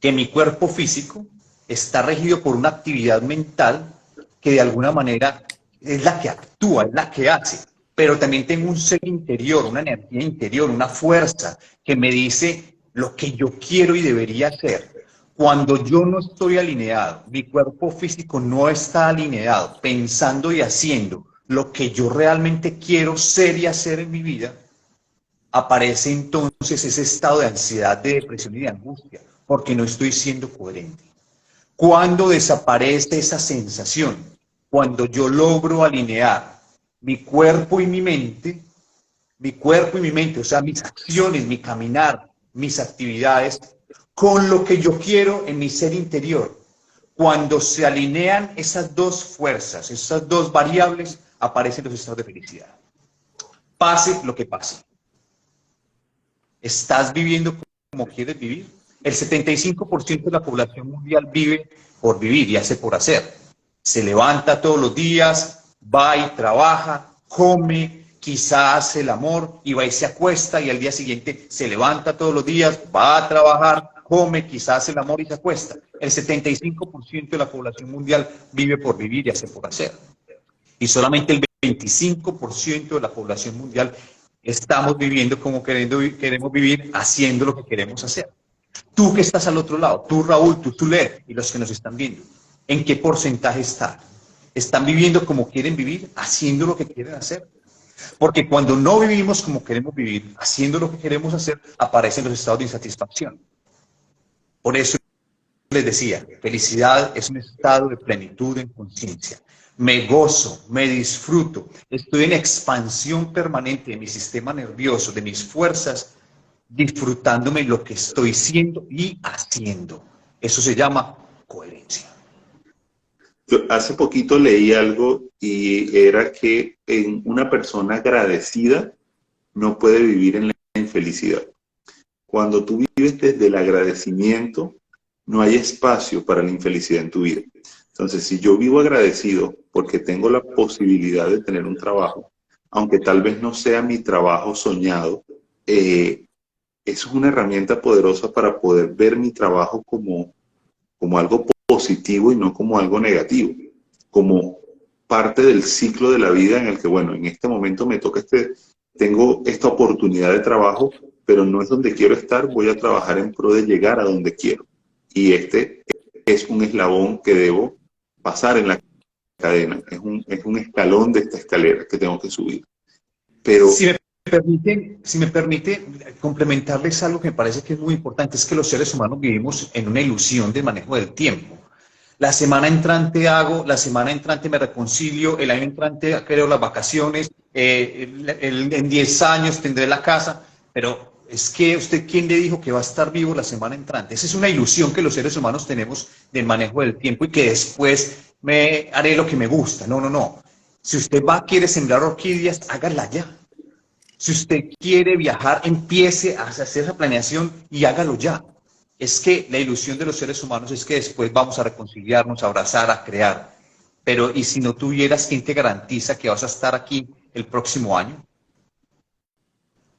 Speaker 3: Que mi cuerpo físico está regido por una actividad mental que de alguna manera es la que actúa, es la que hace, pero también tengo un ser interior, una energía interior, una fuerza que me dice lo que yo quiero y debería hacer. Cuando yo no estoy alineado, mi cuerpo físico no está alineado, pensando y haciendo lo que yo realmente quiero ser y hacer en mi vida, aparece entonces ese estado de ansiedad, de depresión y de angustia, porque no estoy siendo coherente. ¿Cuándo desaparece esa sensación? Cuando yo logro alinear mi cuerpo y mi mente, o sea, mis acciones, mi caminar, mis actividades, con lo que yo quiero en mi ser interior. Cuando se alinean esas dos fuerzas, esas dos variables, aparecen los estados de felicidad. Pase lo que pase. ¿Estás viviendo como quieres vivir? El 75% de la población mundial vive por vivir y hace por hacer. Se levanta todos los días, va y trabaja, come, quizá hace el amor y va y se acuesta, y al día siguiente se levanta todos los días, va a trabajar, come, quizá hace el amor y se acuesta. El 75% de la población mundial vive por vivir y hace por hacer. Y solamente el 25% de la población mundial estamos viviendo como queremos vivir, haciendo lo que queremos hacer. Tú que estás al otro lado, tú Raúl, tú Led, y los que nos están viendo, ¿en qué porcentaje están? ¿Están viviendo como quieren vivir, haciendo lo que quieren hacer? Porque cuando no vivimos como queremos vivir, haciendo lo que queremos hacer, aparecen los estados de insatisfacción. Por eso les decía, felicidad es un estado de plenitud en conciencia. Me gozo, me disfruto, estoy en expansión permanente de mi sistema nervioso, de mis fuerzas, disfrutándome lo que estoy siendo y haciendo. Eso se llama coherencia.
Speaker 1: Yo hace poquito leí algo y era que en una persona agradecida no puede vivir en la infelicidad. Cuando tú vives desde el agradecimiento, no hay espacio para la infelicidad en tu vida. Entonces, si yo vivo agradecido porque tengo la posibilidad de tener un trabajo, aunque tal vez no sea mi trabajo soñado, eso es una herramienta poderosa para poder ver mi trabajo como algo positivo y no como algo negativo, como parte del ciclo de la vida en el que, bueno, en este momento me toca tengo esta oportunidad de trabajo, pero no es donde quiero estar, voy a trabajar en pro de llegar a donde quiero. Y este es un eslabón que debo pasar en la cadena, es un escalón de esta escalera que tengo que subir. Pero
Speaker 3: si me permite complementarles algo que me parece que es muy importante, es que los seres humanos vivimos en una ilusión de manejo del tiempo. La semana entrante hago, la semana entrante me reconcilio, el año entrante creo las vacaciones, en 10 años tendré la casa, pero es que usted, ¿quién le dijo que va a estar vivo la semana entrante? Esa es una ilusión que los seres humanos tenemos del manejo del tiempo y que después me haré lo que me gusta. No, no, no. Si usted quiere sembrar orquídeas, hágala ya. Si usted quiere viajar, empiece a hacer esa planeación y hágalo ya. Es que la ilusión de los seres humanos es que después vamos a reconciliarnos, a abrazar, a crear. Pero, ¿y si no tuvieras, quién te garantiza que vas a estar aquí el próximo año?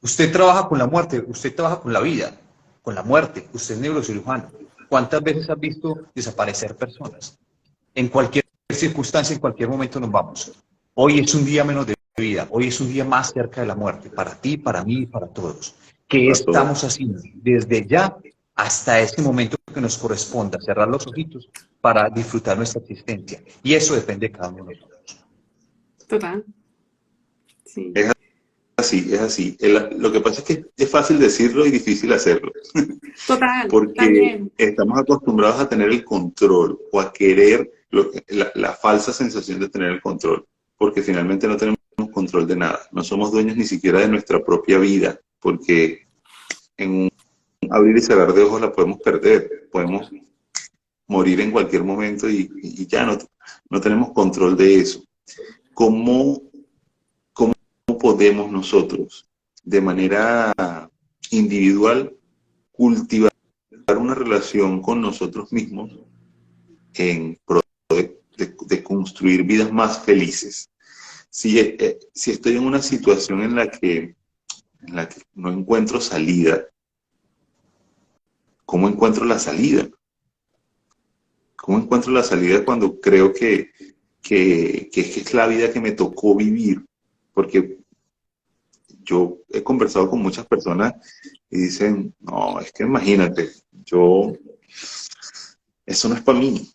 Speaker 3: Usted trabaja con la muerte, usted trabaja con la vida, con la muerte, usted es neurocirujano. ¿Cuántas veces has visto desaparecer personas? En cualquier circunstancia, en cualquier momento nos vamos. Hoy es un día menos de vida, hoy es un día más cerca de la muerte, para ti, para mí y para todos. ¿Qué estamos haciendo desde ya hasta este momento que nos corresponda? Cerrar los ojitos para disfrutar nuestra existencia. Y eso depende de cada uno de nosotros.
Speaker 2: Total. Sí.
Speaker 1: Es así. Lo que pasa es que es fácil decirlo y difícil hacerlo.
Speaker 2: Total,
Speaker 1: Porque
Speaker 2: también.
Speaker 1: estamos acostumbrados a tener el control o a querer la falsa sensación de tener el control. Porque finalmente no tenemos control de nada. No somos dueños ni siquiera de nuestra propia vida. Porque en un abrir y cerrar de ojos la podemos perder. Podemos morir en cualquier momento y ya no tenemos control de eso. ¿Cómo podemos nosotros, de manera individual, cultivar una relación con nosotros mismos en pro de construir vidas más felices? Si estoy en una situación en la que no encuentro salida, ¿cómo encuentro la salida? ¿Cómo encuentro la salida cuando creo que es la vida que me tocó vivir? Porque yo he conversado con muchas personas y dicen, no, es que imagínate, eso no es para mí,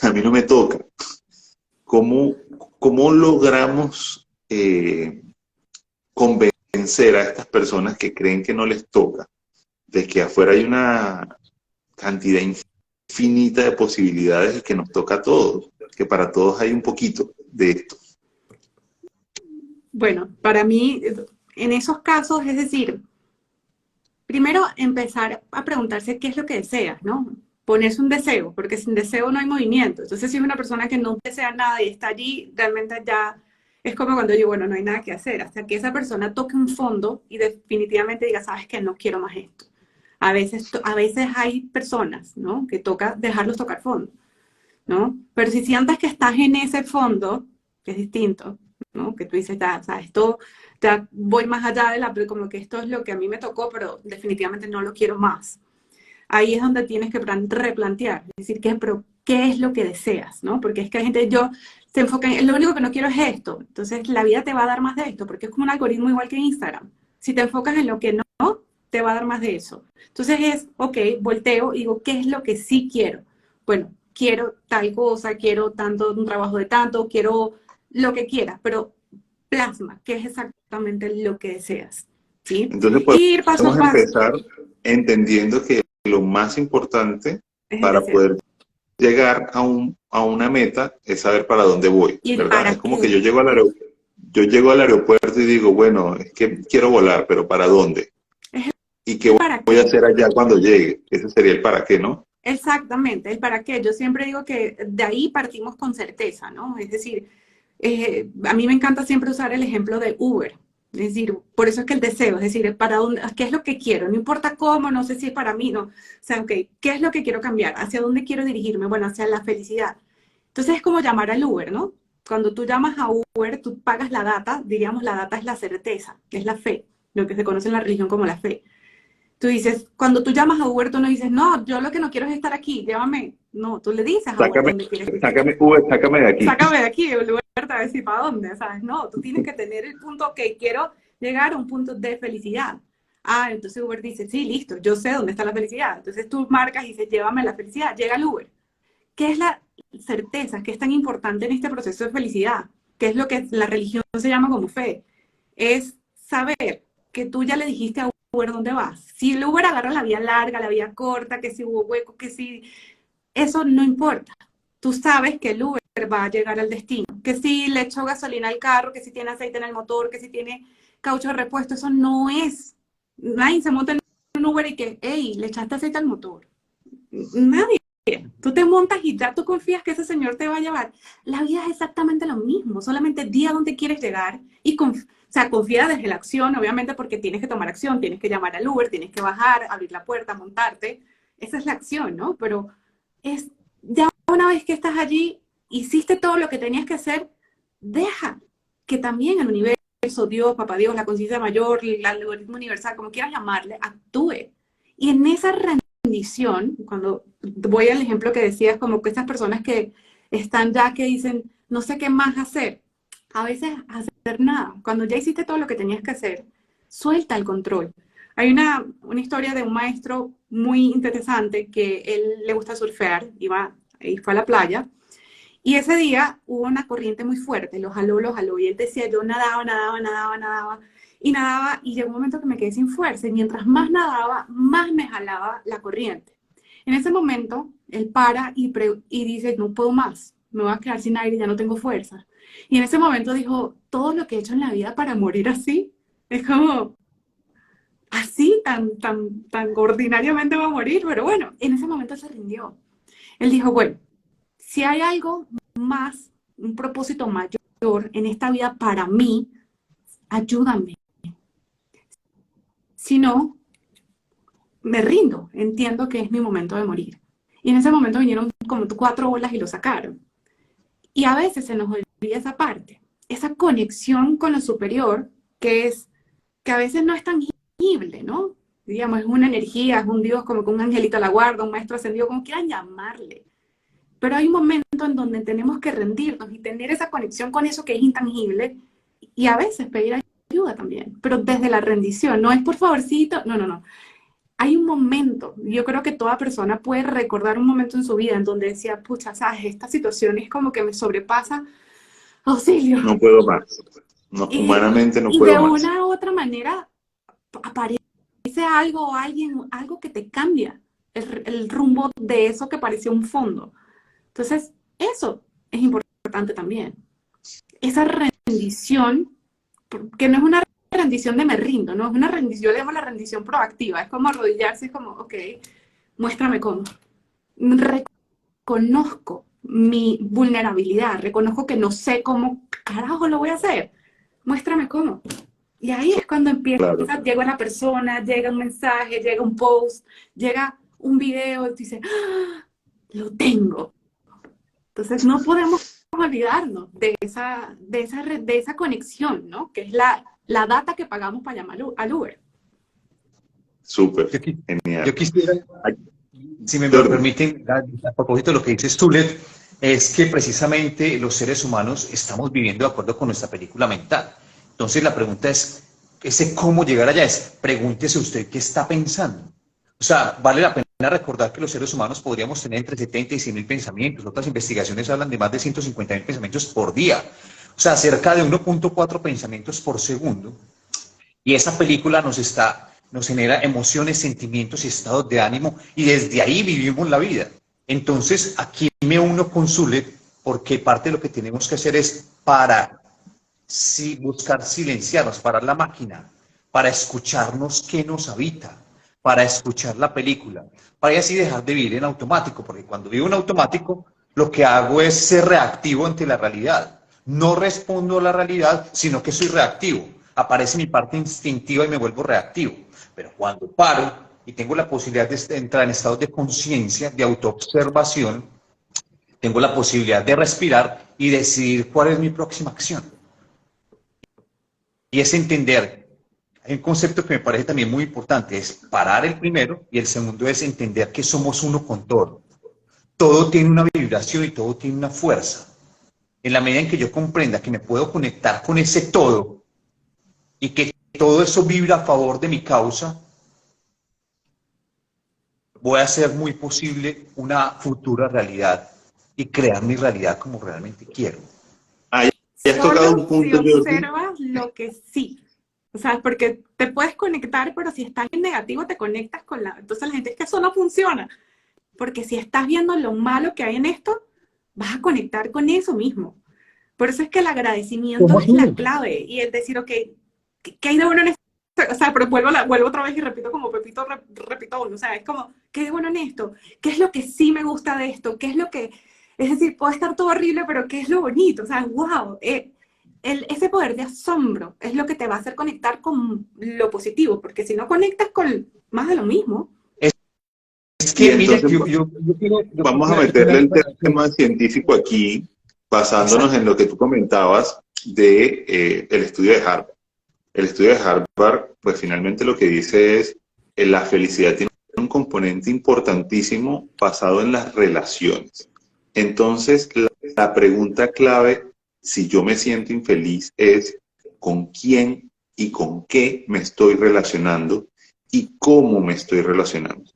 Speaker 1: a mí no me toca. ¿Cómo logramos convencer convencer a estas personas que creen que no les toca, de que afuera hay una cantidad infinita de posibilidades y que nos toca a todos, que para todos hay un poquito de esto?
Speaker 2: Bueno, para mí, en esos casos, es decir, primero empezar a preguntarse qué es lo que deseas, ¿no? Ponerse un deseo, porque sin deseo no hay movimiento. Entonces, si es una persona que no desea nada y está allí, realmente ya es como cuando yo, bueno, no hay nada que hacer, hasta que esa persona toque un fondo y definitivamente diga, sabes que no quiero más esto. A veces hay personas, ¿no? Que toca dejarlos tocar fondo, ¿no? Pero si sientas que estás en ese fondo, que es distinto, ¿no? Que tú dices, ya, o sea, esto, ya voy más allá de la, como que esto es lo que a mí me tocó, pero definitivamente no lo quiero más. Ahí es donde tienes que replantear, es decir, pero ¿qué es lo que deseas? ¿No? Porque es que hay gente, se enfoca en, lo único que no quiero es esto, entonces la vida te va a dar más de esto, porque es como un algoritmo igual que Instagram. Si te enfocas en lo que no, te va a dar más de eso. Entonces es, ok, volteo y digo, ¿qué es lo que sí quiero? Bueno, quiero tal cosa, quiero tanto, un trabajo de tanto, quiero lo que quieras, pero plasma, ¿qué es exactamente lo que deseas? ¿Sí?
Speaker 1: Entonces
Speaker 2: Y ir paso a
Speaker 1: podemos
Speaker 2: paso.
Speaker 1: empezar entendiendo que lo más importante
Speaker 2: Es el
Speaker 1: para
Speaker 2: deseo.
Speaker 1: poder llegar a una meta es saber para dónde voy,
Speaker 2: ¿Y el
Speaker 1: ¿verdad? Es
Speaker 2: para
Speaker 1: como que
Speaker 2: qué?
Speaker 1: yo llego al aeropuerto y digo, bueno, es que quiero volar, pero ¿para dónde?
Speaker 2: Es
Speaker 1: ¿Y qué
Speaker 2: el para
Speaker 1: voy a
Speaker 2: qué.
Speaker 1: hacer allá cuando llegue? Ese sería el para qué, ¿no?
Speaker 2: Exactamente, el para qué. Yo siempre digo que de ahí partimos con certeza, ¿no? Es decir, a mí me encanta siempre usar el ejemplo de Uber. Es decir, por eso es que el deseo, es decir, para dónde, qué es lo que quiero, no importa cómo, no sé si es para mí, no. O sea, ok, ¿qué es lo que quiero cambiar? ¿Hacia dónde quiero dirigirme? Bueno, hacia la felicidad. Entonces es como llamar al Uber, ¿no? Cuando tú llamas a Uber, tú pagas la data, diríamos la data es la certeza, es la fe, lo que se conoce en la religión como la fe. Tú dices, cuando tú llamas a Uber, tú no dices, no, yo lo que no quiero es estar aquí, llévame. No, tú le dices a Uber
Speaker 1: Sácame,
Speaker 2: dónde quieres ir.
Speaker 1: sácame, Uber, sácame de aquí.
Speaker 2: Sácame de aquí, Uber te va a decir para dónde, ¿sabes? No, tú tienes que tener el punto que quiero llegar a un punto de felicidad. Ah, entonces Uber dice, sí, listo, yo sé dónde está la felicidad. Entonces tú marcas y dices, llévame a la felicidad, llega el Uber. ¿Qué es la certeza? ¿Qué es tan importante en este proceso de felicidad? ¿Qué es lo que la religión se llama como fe? Es saber que tú ya le dijiste a Uber dónde vas. Si el Uber agarra la vía larga, la vía corta, que si hubo hueco, que si... Eso no importa. Tú sabes que el Uber va a llegar al destino. Que si le echó gasolina al carro, que si tiene aceite en el motor, que si tiene caucho de repuesto, eso no es. Nadie se monta en un Uber y que, hey, le echaste aceite al motor. Nadie. Tú te montas y ya tú confías que ese señor te va a llevar. La vida es exactamente lo mismo, solamente di a dónde quieres llegar y o sea, confía desde la acción, obviamente, porque tienes que tomar acción, tienes que llamar al Uber, tienes que bajar, abrir la puerta, montarte. Esa es la acción, ¿no? Pero es ya una vez que estás allí, hiciste todo lo que tenías que hacer, deja que también el universo, Dios, Papá Dios, la conciencia mayor, el algoritmo universal, como quieras llamarle, actúe. Y en esa rendición, cuando voy al ejemplo que decías, como que estas personas que están ya que dicen, no sé qué más hacer, a veces hacer nada. Cuando ya hiciste todo lo que tenías que hacer, suelta el control. Hay una historia de un maestro muy interesante que él le gusta surfear, y fue a la playa, y ese día hubo una corriente muy fuerte, lo jaló, y él decía, yo nadaba, nadaba, nadaba, nadaba, y llegó un momento que me quedé sin fuerza, y mientras más nadaba, más me jalaba la corriente. En ese momento, él para y dice, no puedo más, me voy a quedar sin aire, ya no tengo fuerza. Y en ese momento dijo, todo lo que he hecho en la vida para morir así, es como, así, tan ordinariamente va a morir, pero bueno, en ese momento se rindió. Él dijo, bueno, si hay algo más, un propósito mayor en esta vida para mí, ayúdame. Si no, me rindo, entiendo que es mi momento de morir. Y en ese momento vinieron como 4 olas y lo sacaron. Y a veces se nos olvida esa parte, esa conexión con lo superior, que a veces no es tangible, ¿no? Digamos, es una energía, es un Dios como que un angelito a la guarda, un maestro ascendido, como quieran llamarle. Pero hay un momento en donde tenemos que rendirnos y tener esa conexión con eso que es intangible y a veces pedir ayuda también, pero desde la rendición, no es por favorcito, no, no, no. Hay un momento, yo creo que toda persona puede recordar un momento en su vida en donde decía, pucha, sabes, esta situación es como que me sobrepasa, auxilio.
Speaker 1: No puedo más. No,
Speaker 2: Y,
Speaker 1: humanamente no
Speaker 2: y de
Speaker 1: puedo más.
Speaker 2: una u otra manera aparece algo o alguien, algo que te cambia el rumbo de eso que parecía un fondo. Entonces, eso es importante también. Esa rendición, que no es una rendición de me rindo, no es una rendición, yo le llamo la rendición proactiva, es como arrodillarse, es como, ok, muéstrame cómo. Reconozco mi vulnerabilidad, reconozco que no sé cómo carajo lo voy a hacer, muéstrame cómo. Y ahí es cuando empieza,
Speaker 1: Claro.
Speaker 2: llega una persona, llega un mensaje, llega un post, llega un video y tú dices, ¡ah! Lo tengo. Entonces no podemos olvidarnos de esa conexión, ¿no? Que es la data que pagamos para llamar al Uber.
Speaker 1: Súper,
Speaker 3: Yo, yo
Speaker 1: genial.
Speaker 3: quisiera,
Speaker 1: Ay,
Speaker 3: si me lo
Speaker 1: Jordi,
Speaker 3: permiten, a propósito de lo que dices tú, Led, es que precisamente los seres humanos estamos viviendo de acuerdo con nuestra película mental. Entonces la pregunta es, ese cómo llegar allá es, pregúntese usted qué está pensando. O sea, vale la pena recordar que los seres humanos podríamos tener entre 70 y 100 mil pensamientos. Otras investigaciones hablan de más de 150 mil pensamientos por día. O sea, cerca de 1.4 pensamientos por segundo. Y esa película nos genera emociones, sentimientos y estados de ánimo, y desde ahí vivimos la vida. Entonces, aquí me uno con Zulet, porque parte de lo que tenemos que hacer es buscar silenciarnos, parar la máquina, para escucharnos qué nos habita, para escuchar la película, para así dejar de vivir en automático, porque cuando vivo en automático, lo que hago es ser reactivo ante la realidad. No respondo a la realidad, sino que soy reactivo. Aparece mi parte instintiva y me vuelvo reactivo. Pero cuando paro y tengo la posibilidad de entrar en estados de conciencia, de autoobservación, tengo la posibilidad de respirar y decidir cuál es mi próxima acción. Y es entender, hay un concepto que me parece también muy importante, es parar el primero, y el segundo es entender que somos uno con todo. Todo tiene una vibración y todo tiene una fuerza. En la medida en que yo comprenda que me puedo conectar con ese todo y que todo eso vibra a favor de mi causa, voy a hacer muy posible una futura realidad y crear mi realidad como realmente quiero.
Speaker 1: ah, ya has tocado un
Speaker 2: Solo si
Speaker 1: punto, Jordi.
Speaker 2: observas lo que sí. O sea, porque te puedes conectar, pero si estás en negativo te conectas con la... Entonces la gente es que eso no funciona. Porque si estás viendo lo malo que hay en esto, vas a conectar con eso mismo. Por eso es que el agradecimiento
Speaker 3: Somos
Speaker 2: es la
Speaker 3: uno.
Speaker 2: clave. Y el decir, ok, ¿qué hay de bueno en esto? O sea, pero vuelvo otra vez y repito como Pepito, repito uno. O sea, es como, ¿qué hay de bueno en esto? ¿Qué es lo que sí me gusta de esto? ¿Qué es lo que... Es decir, puede estar todo horrible, pero ¿qué es lo bonito? O sea, wow. Ese poder de asombro es lo que te va a hacer conectar con lo positivo. Porque si no conectas con más de lo mismo.
Speaker 3: Es
Speaker 1: Y
Speaker 3: que, mire,
Speaker 1: entonces
Speaker 3: yo
Speaker 1: vamos a
Speaker 3: quisiera,
Speaker 1: meterle el tema científico aquí, basándonos
Speaker 3: exacto.
Speaker 1: en lo que tú comentabas de el estudio de Harvard. El estudio de Harvard, pues finalmente lo que dice es la felicidad tiene un componente importantísimo basado en las relaciones. Entonces, la pregunta clave, si yo me siento infeliz, es con quién y con qué me estoy relacionando y cómo me estoy relacionando.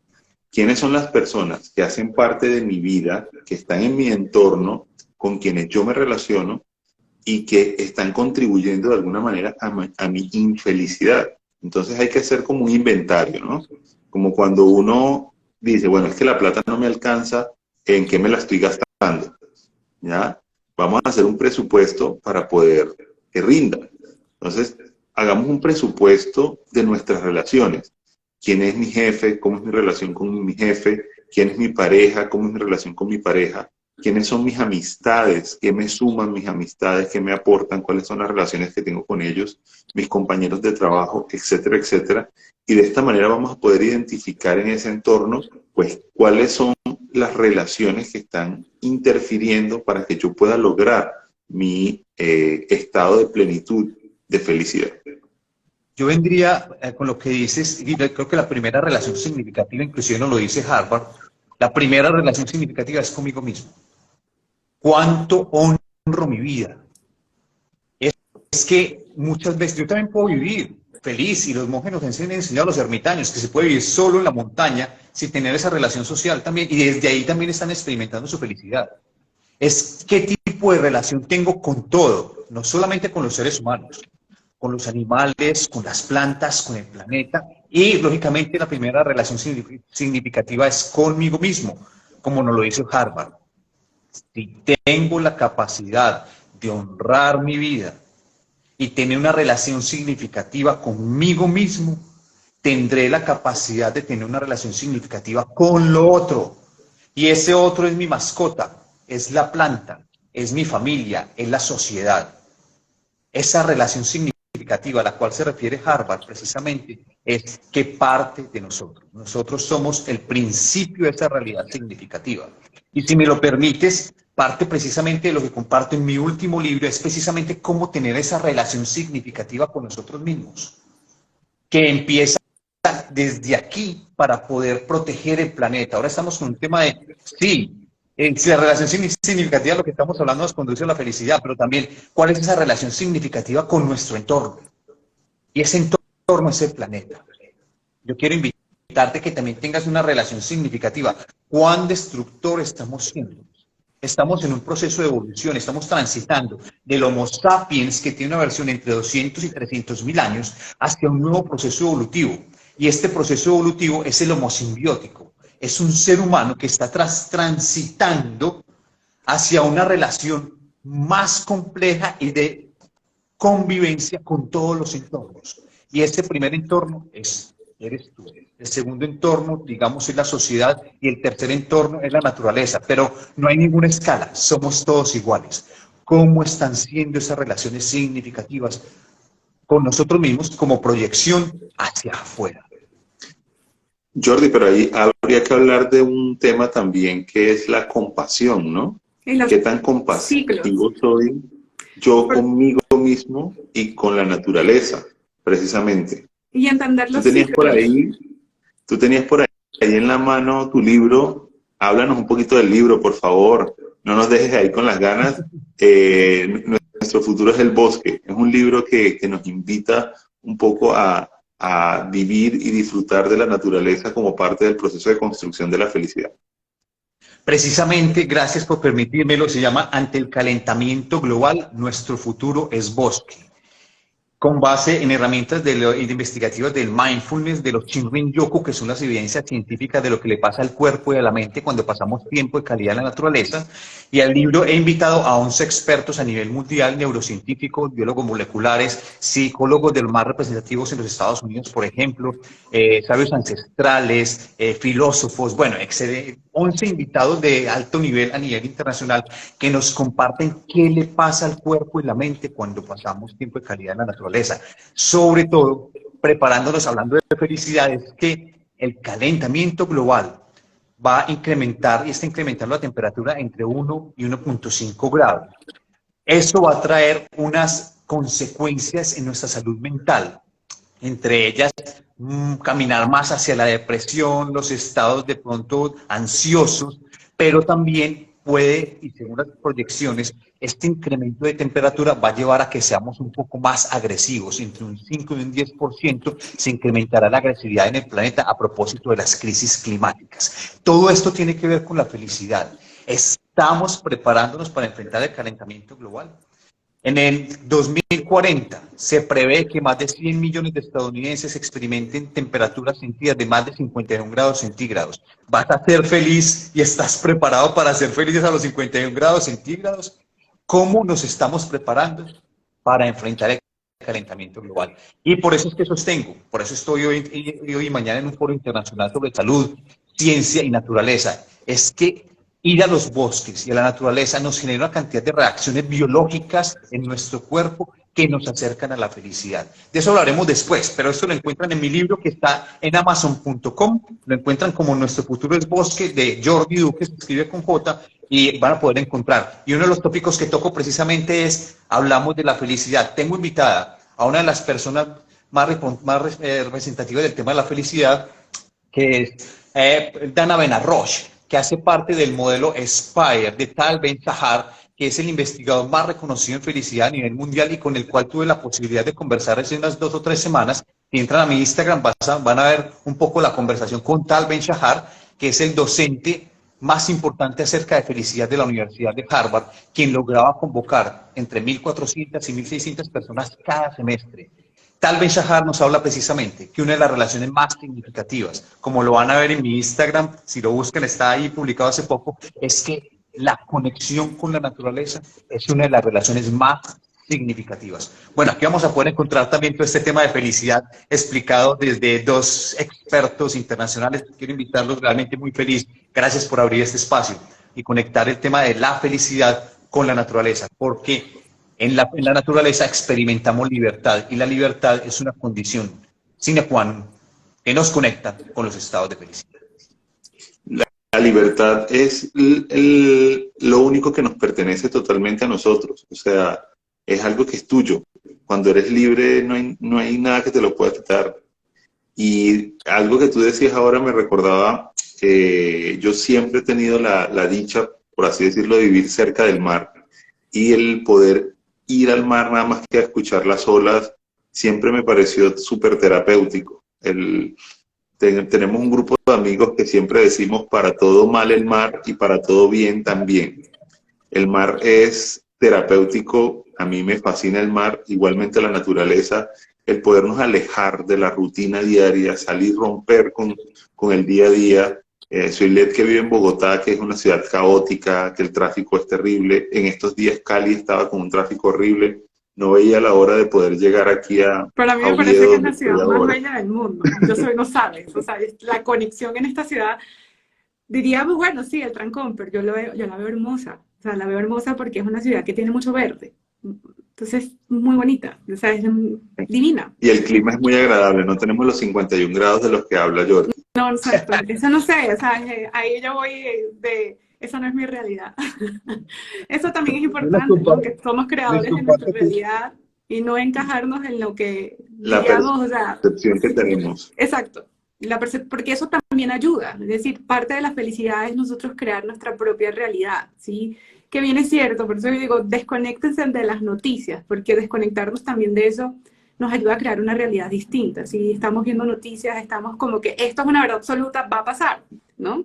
Speaker 1: ¿Quiénes son las personas que hacen parte de mi vida, que están en mi entorno, con quienes yo me relaciono y que están contribuyendo de alguna manera a mi infelicidad? Entonces hay que hacer como un inventario, ¿no? Como cuando uno dice, bueno, es que la plata no me alcanza, ¿en qué me la estoy gastando? ¿Ya? Vamos a hacer un presupuesto para poder que rinda. Entonces, hagamos un presupuesto de nuestras relaciones. ¿Quién es mi jefe? ¿Cómo es mi relación con mi jefe? ¿Quién es mi pareja? ¿Cómo es mi relación con mi pareja? ¿Quiénes son mis amistades? ¿Qué me suman mis amistades? ¿Qué me aportan? ¿Cuáles son las relaciones que tengo con ellos? Mis compañeros de trabajo, etcétera, etcétera. Y de esta manera vamos a poder identificar en ese entorno, pues, cuáles son las relaciones que están interfiriendo para que yo pueda lograr mi estado de plenitud, de felicidad.
Speaker 3: Yo vendría con lo que dices, y creo que la primera relación significativa, inclusive nos lo dice Harvard, la primera relación significativa es conmigo mismo. ¿Cuánto honro mi vida? Es que muchas veces yo también puedo vivir feliz, y los monjes nos enseñan a los ermitaños que se puede vivir solo en la montaña sin tener esa relación social también, y desde ahí también están experimentando su felicidad. Es qué tipo de relación tengo con todo. no solamente con los seres humanos, con los animales, con las plantas, con el planeta, y lógicamente la primera relación significativa es conmigo mismo, como nos lo dice Harvard. Si tengo la capacidad de honrar mi vida y tener una relación significativa conmigo mismo, tendré la capacidad de tener una relación significativa con lo otro. Y ese otro es mi mascota, es la planta, es mi familia, es la sociedad. Esa relación significativa a la cual se refiere Harvard precisamente es que parte de nosotros. Nosotros somos el principio de esa realidad significativa. Y si me lo permites, parte precisamente de lo que comparto en mi último libro, es precisamente cómo tener esa relación significativa con nosotros mismos, que empieza desde aquí para poder proteger el planeta. Ahora estamos con un tema de, sí, si la relación significativa, lo que estamos hablando, nos conduce a la felicidad, pero también, ¿cuál es esa relación significativa con nuestro entorno? Y ese entorno es el planeta. Yo quiero invitarte a que también tengas una relación significativa. ¿Cuán destructor estamos siendo? Estamos en un proceso de evolución, estamos transitando del Homo sapiens, que tiene una versión entre 200 y 300 mil años, hacia un nuevo proceso evolutivo. Y este proceso evolutivo es el Homo simbiótico. Es un ser humano que está transitando hacia una relación más compleja y de convivencia con todos los entornos. Y este primer entorno eres tú. El segundo entorno, digamos, es la sociedad, y el tercer entorno es la naturaleza. Pero no hay ninguna escala, somos todos iguales. ¿Cómo están siendo esas relaciones significativas con nosotros mismos como proyección hacia afuera?
Speaker 1: Jordi, pero ahí habría que hablar de un tema también que es la compasión, ¿no? ¿Qué tan compasivo soy yo conmigo mismo y con la naturaleza, precisamente?
Speaker 2: Y entender los
Speaker 1: Tú tenías
Speaker 2: ciclos.
Speaker 1: tú tenías por ahí en la mano tu libro. Háblanos un poquito del libro, por favor. No nos dejes ahí con las ganas. Nuestro futuro es el bosque. Es un libro que nos invita un poco a vivir y disfrutar de la naturaleza como parte del proceso de construcción de la felicidad.
Speaker 3: Precisamente, gracias por permitírmelo, se llama Ante el calentamiento global, nuestro futuro es bosque. Con base en herramientas investigativas del mindfulness, de los Shinrin-yoku, que son las evidencias científicas de lo que le pasa al cuerpo y a la mente cuando pasamos tiempo de calidad en la naturaleza. Y al libro he invitado a 11 expertos a nivel mundial, neurocientíficos, biólogos moleculares, psicólogos de los más representativos en los Estados Unidos, por ejemplo, sabios ancestrales, filósofos, bueno, 11 invitados de alto nivel a nivel internacional que nos comparten qué le pasa al cuerpo y la mente cuando pasamos tiempo de calidad en la naturaleza. Sobre todo, preparándonos, hablando de felicidad, es que el calentamiento global va a incrementar y está incrementando la temperatura entre 1 y 1.5 grados. Eso va a traer unas consecuencias en nuestra salud mental, entre ellas caminar más hacia la depresión, los estados de pronto ansiosos, pero también puede, y según las proyecciones, este incremento de temperatura va a llevar a que seamos un poco más agresivos. Entre un 5 y un 10% se incrementará la agresividad en el planeta a propósito de las crisis climáticas. Todo esto tiene que ver con la felicidad. Estamos preparándonos para enfrentar el calentamiento global. En el 2040 se prevé que más de 100 millones de estadounidenses experimenten temperaturas sentidas de más de 51 grados centígrados. ¿Vas a ser feliz y estás preparado para ser felices a los 51 grados centígrados? ¿Cómo nos estamos preparando para enfrentar el calentamiento global? Y por eso es que sostengo, por eso estoy hoy y mañana en un foro internacional sobre salud, ciencia y naturaleza. Es que ir a los bosques y a la naturaleza nos genera una cantidad de reacciones biológicas en nuestro cuerpo que nos acercan a la felicidad. De eso hablaremos después, pero esto lo encuentran en mi libro que está en Amazon.com, lo encuentran como Nuestro futuro es bosque, de Jordi Duque, se escribe con J, y van a poder encontrar. Y uno de los tópicos que toco precisamente es, hablamos de la felicidad. Tengo invitada a una de las personas más representativas del tema de la felicidad, que es Dana Benarroche, que hace parte del modelo Aspire de Tal Ben-Shahar, que es el investigador más reconocido en felicidad a nivel mundial y con el cual tuve la posibilidad de conversar hace unas 2 o 3 semanas. Si entran a mi Instagram van a ver un poco la conversación con Tal Ben-Shahar, que es el docente más importante acerca de felicidad de la Universidad de Harvard, quien lograba convocar entre 1.400 y 1.600 personas cada semestre. Tal Ben Shahar nos habla precisamente que una de las relaciones más significativas, como lo van a ver en mi Instagram, si lo buscan, está ahí publicado hace poco, es que la conexión con la naturaleza es una de las relaciones más significativas. Bueno, aquí vamos a poder encontrar también todo este tema de felicidad explicado desde dos expertos internacionales. Quiero invitarlos, realmente muy feliz. Gracias por abrir este espacio y conectar el tema de la felicidad con la naturaleza, porque en la naturaleza experimentamos libertad y la libertad es una condición sine qua non que nos conecta con los estados de felicidad.
Speaker 1: La libertad es lo único que nos pertenece totalmente a nosotros. O sea, es algo que es tuyo. Cuando eres libre no hay nada que te lo pueda quitar. Y algo que tú decías ahora me recordaba que yo siempre he tenido la dicha, por así decirlo, de vivir cerca del mar. Y el poder ir al mar nada más que a escuchar las olas siempre me pareció súper terapéutico. Tenemos un grupo de amigos que siempre decimos para todo mal el mar y para todo bien también. El mar es terapéutico, a mí me fascina el mar, igualmente la naturaleza, el podernos alejar de la rutina diaria, salir, romper con el día a día. Soy Led que vive en Bogotá, que es una ciudad caótica, que el tráfico es terrible. En estos días Cali estaba con un tráfico horrible. No veía la hora de poder llegar aquí a
Speaker 2: Para mí me
Speaker 1: Oviedo,
Speaker 2: parece que es la
Speaker 1: donde
Speaker 2: ciudad
Speaker 1: estoy
Speaker 2: más
Speaker 1: ahora.
Speaker 2: bella del mundo. No sabes, o sea, la conexión en esta ciudad, diríamos, bueno, sí, el trancón, pero yo la veo hermosa. O sea, la veo hermosa porque es una ciudad que tiene mucho verde. Entonces, muy bonita, o sea, es divina.
Speaker 1: Y el clima es muy agradable, no tenemos los 51 grados de los que habla Jordi.
Speaker 2: No, exacto, eso no sé, o sea, ahí yo voy esa no es mi realidad. Eso también es importante, ¿no? Que somos creadores de nuestra realidad y no encajarnos en lo que,
Speaker 1: La
Speaker 2: digamos, o sea,
Speaker 1: percepción que tenemos.
Speaker 2: exacto, porque eso también ayuda, es decir, parte de la felicidad es nosotros crear nuestra propia realidad, ¿sí? Que bien es cierto, por eso yo digo, desconéctense de las noticias, porque desconectarnos también de eso nos ayuda a crear una realidad distinta. Si estamos viendo noticias, estamos como que esto es una verdad absoluta, va a pasar, ¿no?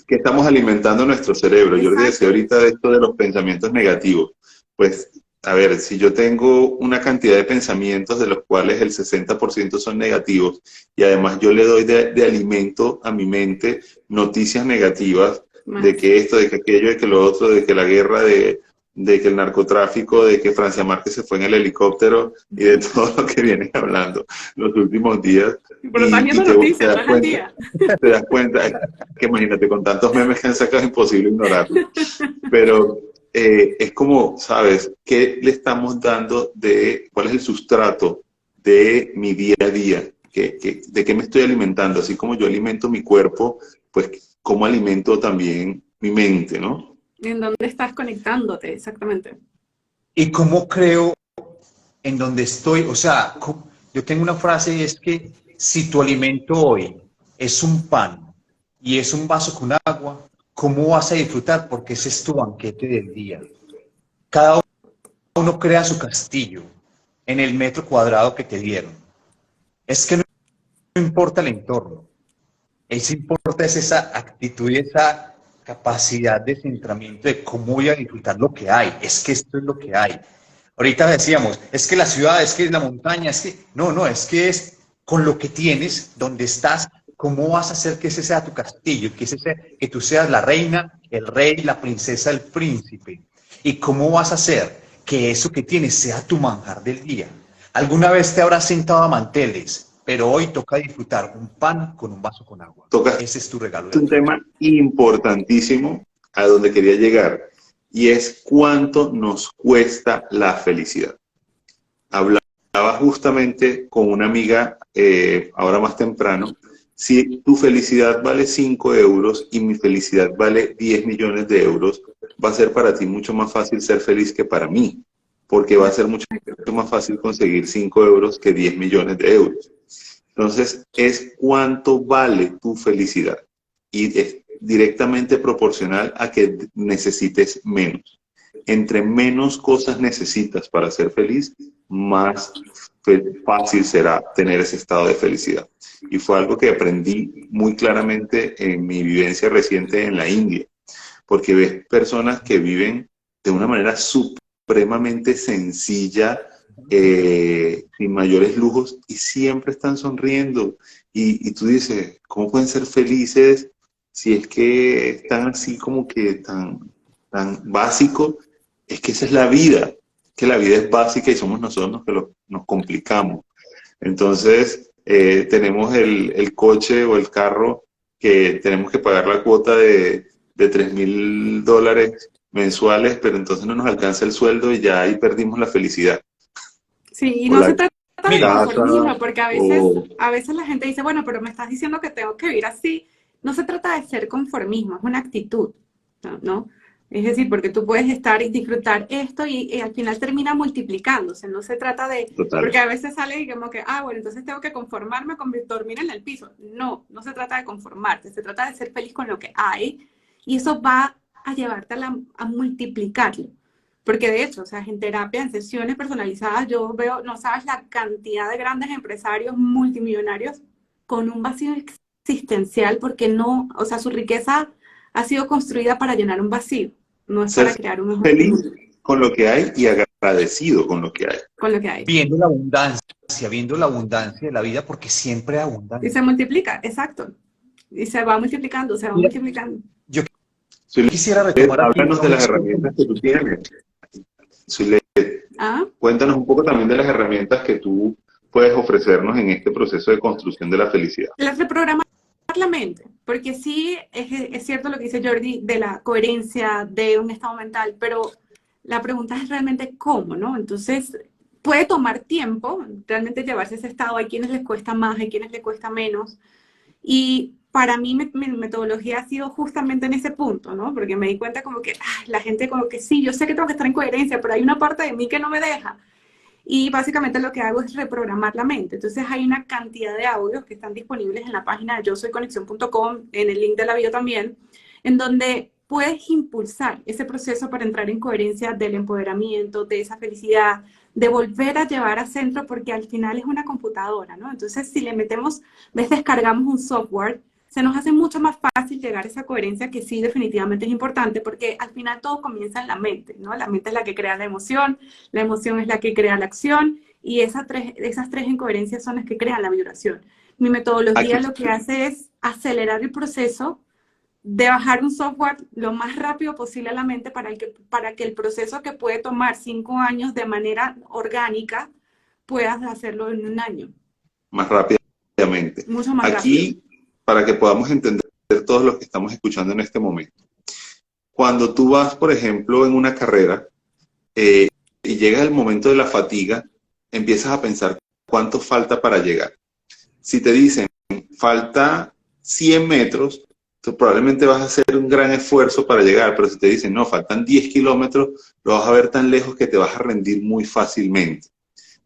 Speaker 1: Que estamos alimentando nuestro cerebro. Yo les decía ahorita de esto de los pensamientos negativos. Pues, a ver, si yo tengo una cantidad de pensamientos de los cuales el 60% son negativos y además yo le doy de alimento a mi mente noticias negativas de que esto, de que aquello, de que lo otro, de que la guerra, de que el narcotráfico, de que Francia Márquez se fue en el helicóptero y de todo lo que viene hablando los últimos días.
Speaker 2: Pero estás viendo noticias, estás al día.
Speaker 1: Te das cuenta que imagínate, con tantos memes que han sacado es imposible ignorarlo. Pero es como, ¿sabes? ¿Qué le estamos dando cuál es el sustrato de mi día a día? ¿De qué me estoy alimentando? Así como yo alimento mi cuerpo, pues cómo alimento también mi mente, ¿no?
Speaker 2: ¿En dónde estás conectándote? Exactamente.
Speaker 3: ¿Y cómo creo en donde estoy? O sea, yo tengo una frase y es que si tu alimento hoy es un pan y es un vaso con agua, ¿cómo vas a disfrutar? Porque ese es tu banquete del día. Cada uno crea su castillo en el metro cuadrado que te dieron. Es que no importa el entorno. Importa es esa actitud y esa capacidad de centramiento de cómo voy a disfrutar lo que hay. Es que esto es lo que hay. Ahorita decíamos, es que la ciudad, es que es la montaña, es que... No, es que es con lo que tienes, donde estás, cómo vas a hacer que ese sea tu castillo, que tú seas la reina, el rey, la princesa, el príncipe. Y cómo vas a hacer que eso que tienes sea tu manjar del día. ¿Alguna vez te habrás sentado a manteles? Pero hoy toca disfrutar un pan con un vaso con agua. Ese es tu regalo.
Speaker 1: Es un tema importantísimo a donde quería llegar, y es cuánto nos cuesta la felicidad. Hablaba justamente con una amiga ahora más temprano, si tu felicidad vale 5 euros y mi felicidad vale 10 millones de euros, va a ser para ti mucho más fácil ser feliz que para mí, porque va a ser mucho más fácil conseguir 5 euros que 10 millones de euros. Entonces, es cuánto vale tu felicidad y es directamente proporcional a que necesites menos. Entre menos cosas necesitas para ser feliz, más fácil será tener ese estado de felicidad. Y fue algo que aprendí muy claramente en mi vivencia reciente en la India. porque ves personas que viven de una manera supremamente sencilla, sin mayores lujos, y siempre están sonriendo. Y tú dices, ¿cómo pueden ser felices si es que están así como que tan básico? Es que esa es la vida, que la vida es básica y somos nosotros los que nos complicamos. Entonces, tenemos el coche o el carro que tenemos que pagar la cuota de $3,000 mensuales, pero entonces no nos alcanza el sueldo y ya ahí perdimos la felicidad.
Speaker 2: Sí, y
Speaker 1: O
Speaker 2: no
Speaker 1: la
Speaker 2: se trata de
Speaker 3: Mire,
Speaker 1: casa,
Speaker 2: conformismo, porque
Speaker 1: o...
Speaker 2: a veces la gente dice, bueno, pero me estás diciendo que tengo que vivir así. No se trata de ser conformismo, es una actitud, ¿no? Es decir, porque tú puedes estar y disfrutar esto y al final termina multiplicándose. No se trata de,
Speaker 1: Total.
Speaker 2: porque a veces sale y como que, ah, bueno, entonces tengo que conformarme con dormir en el piso. No, no se trata de conformarte, se trata de ser feliz con lo que hay y eso va a llevarte a multiplicarlo. Porque de hecho, o sea, en terapia, en sesiones personalizadas, yo veo, no sabes la cantidad de grandes empresarios multimillonarios con un vacío existencial porque no, o sea, su riqueza ha sido construida para llenar un vacío, no es para
Speaker 1: Ser
Speaker 2: crear un mejor
Speaker 1: feliz
Speaker 2: mundo
Speaker 1: con lo que hay y agradecido con lo que hay.
Speaker 2: con lo que hay.
Speaker 3: viendo la abundancia de la vida, porque siempre hay
Speaker 2: Y
Speaker 3: abundancia.
Speaker 2: se multiplica, exacto. Y se va multiplicando, se va
Speaker 3: Mira,
Speaker 2: multiplicando.
Speaker 3: yo
Speaker 1: Zulet,
Speaker 3: quisiera retomar aquí
Speaker 1: háblanos
Speaker 3: una
Speaker 1: de
Speaker 3: un
Speaker 1: las
Speaker 3: aspecto.
Speaker 1: herramientas que tú tienes. Zulet,
Speaker 2: ¿Ah?
Speaker 1: cuéntanos un poco también de las herramientas que tú puedes ofrecernos en este proceso de construcción de la felicidad.
Speaker 2: La reprogramar la mente, porque sí es cierto lo que dice Jordi de la coherencia de un estado mental, pero la pregunta es realmente cómo, ¿no? Entonces, puede tomar tiempo realmente llevarse a ese estado. Hay quienes les cuesta más, hay quienes les cuesta menos. Y para mí mi metodología ha sido justamente en ese punto, ¿no? Porque me di cuenta como que la gente como que sí, yo sé que tengo que estar en coherencia, pero hay una parte de mí que no me deja. Y básicamente lo que hago es reprogramar la mente. Entonces hay una cantidad de audios que están disponibles en la página de yosoyconexión.com, en el link de la bio también, en donde puedes impulsar ese proceso para entrar en coherencia del empoderamiento, de esa felicidad, de volver a llevar a centro, porque al final es una computadora, ¿no? Entonces, si le metemos, ves, descargamos un software, se nos hace mucho más fácil llegar a esa coherencia que sí definitivamente es importante, porque al final todo comienza en la mente, ¿no? La mente es la que crea la emoción es la que crea la acción y esas tres incoherencias son las que crean la vibración. Mi metodología
Speaker 1: Aquí,
Speaker 2: lo que hace es acelerar el proceso de bajar un software lo más rápido posible a la mente para que el proceso que puede tomar 5 años de manera orgánica puedas hacerlo en un año,
Speaker 1: más rápidamente.
Speaker 2: mucho más rápido.
Speaker 1: Aquí, para que podamos entender todos los que estamos escuchando en este momento. Cuando tú vas, por ejemplo, en una carrera y llega el momento de la fatiga, empiezas a pensar cuánto falta para llegar. Si te dicen, falta 100 metros, tú probablemente vas a hacer un gran esfuerzo para llegar, pero si te dicen, no, faltan 10 kilómetros, lo vas a ver tan lejos que te vas a rendir muy fácilmente.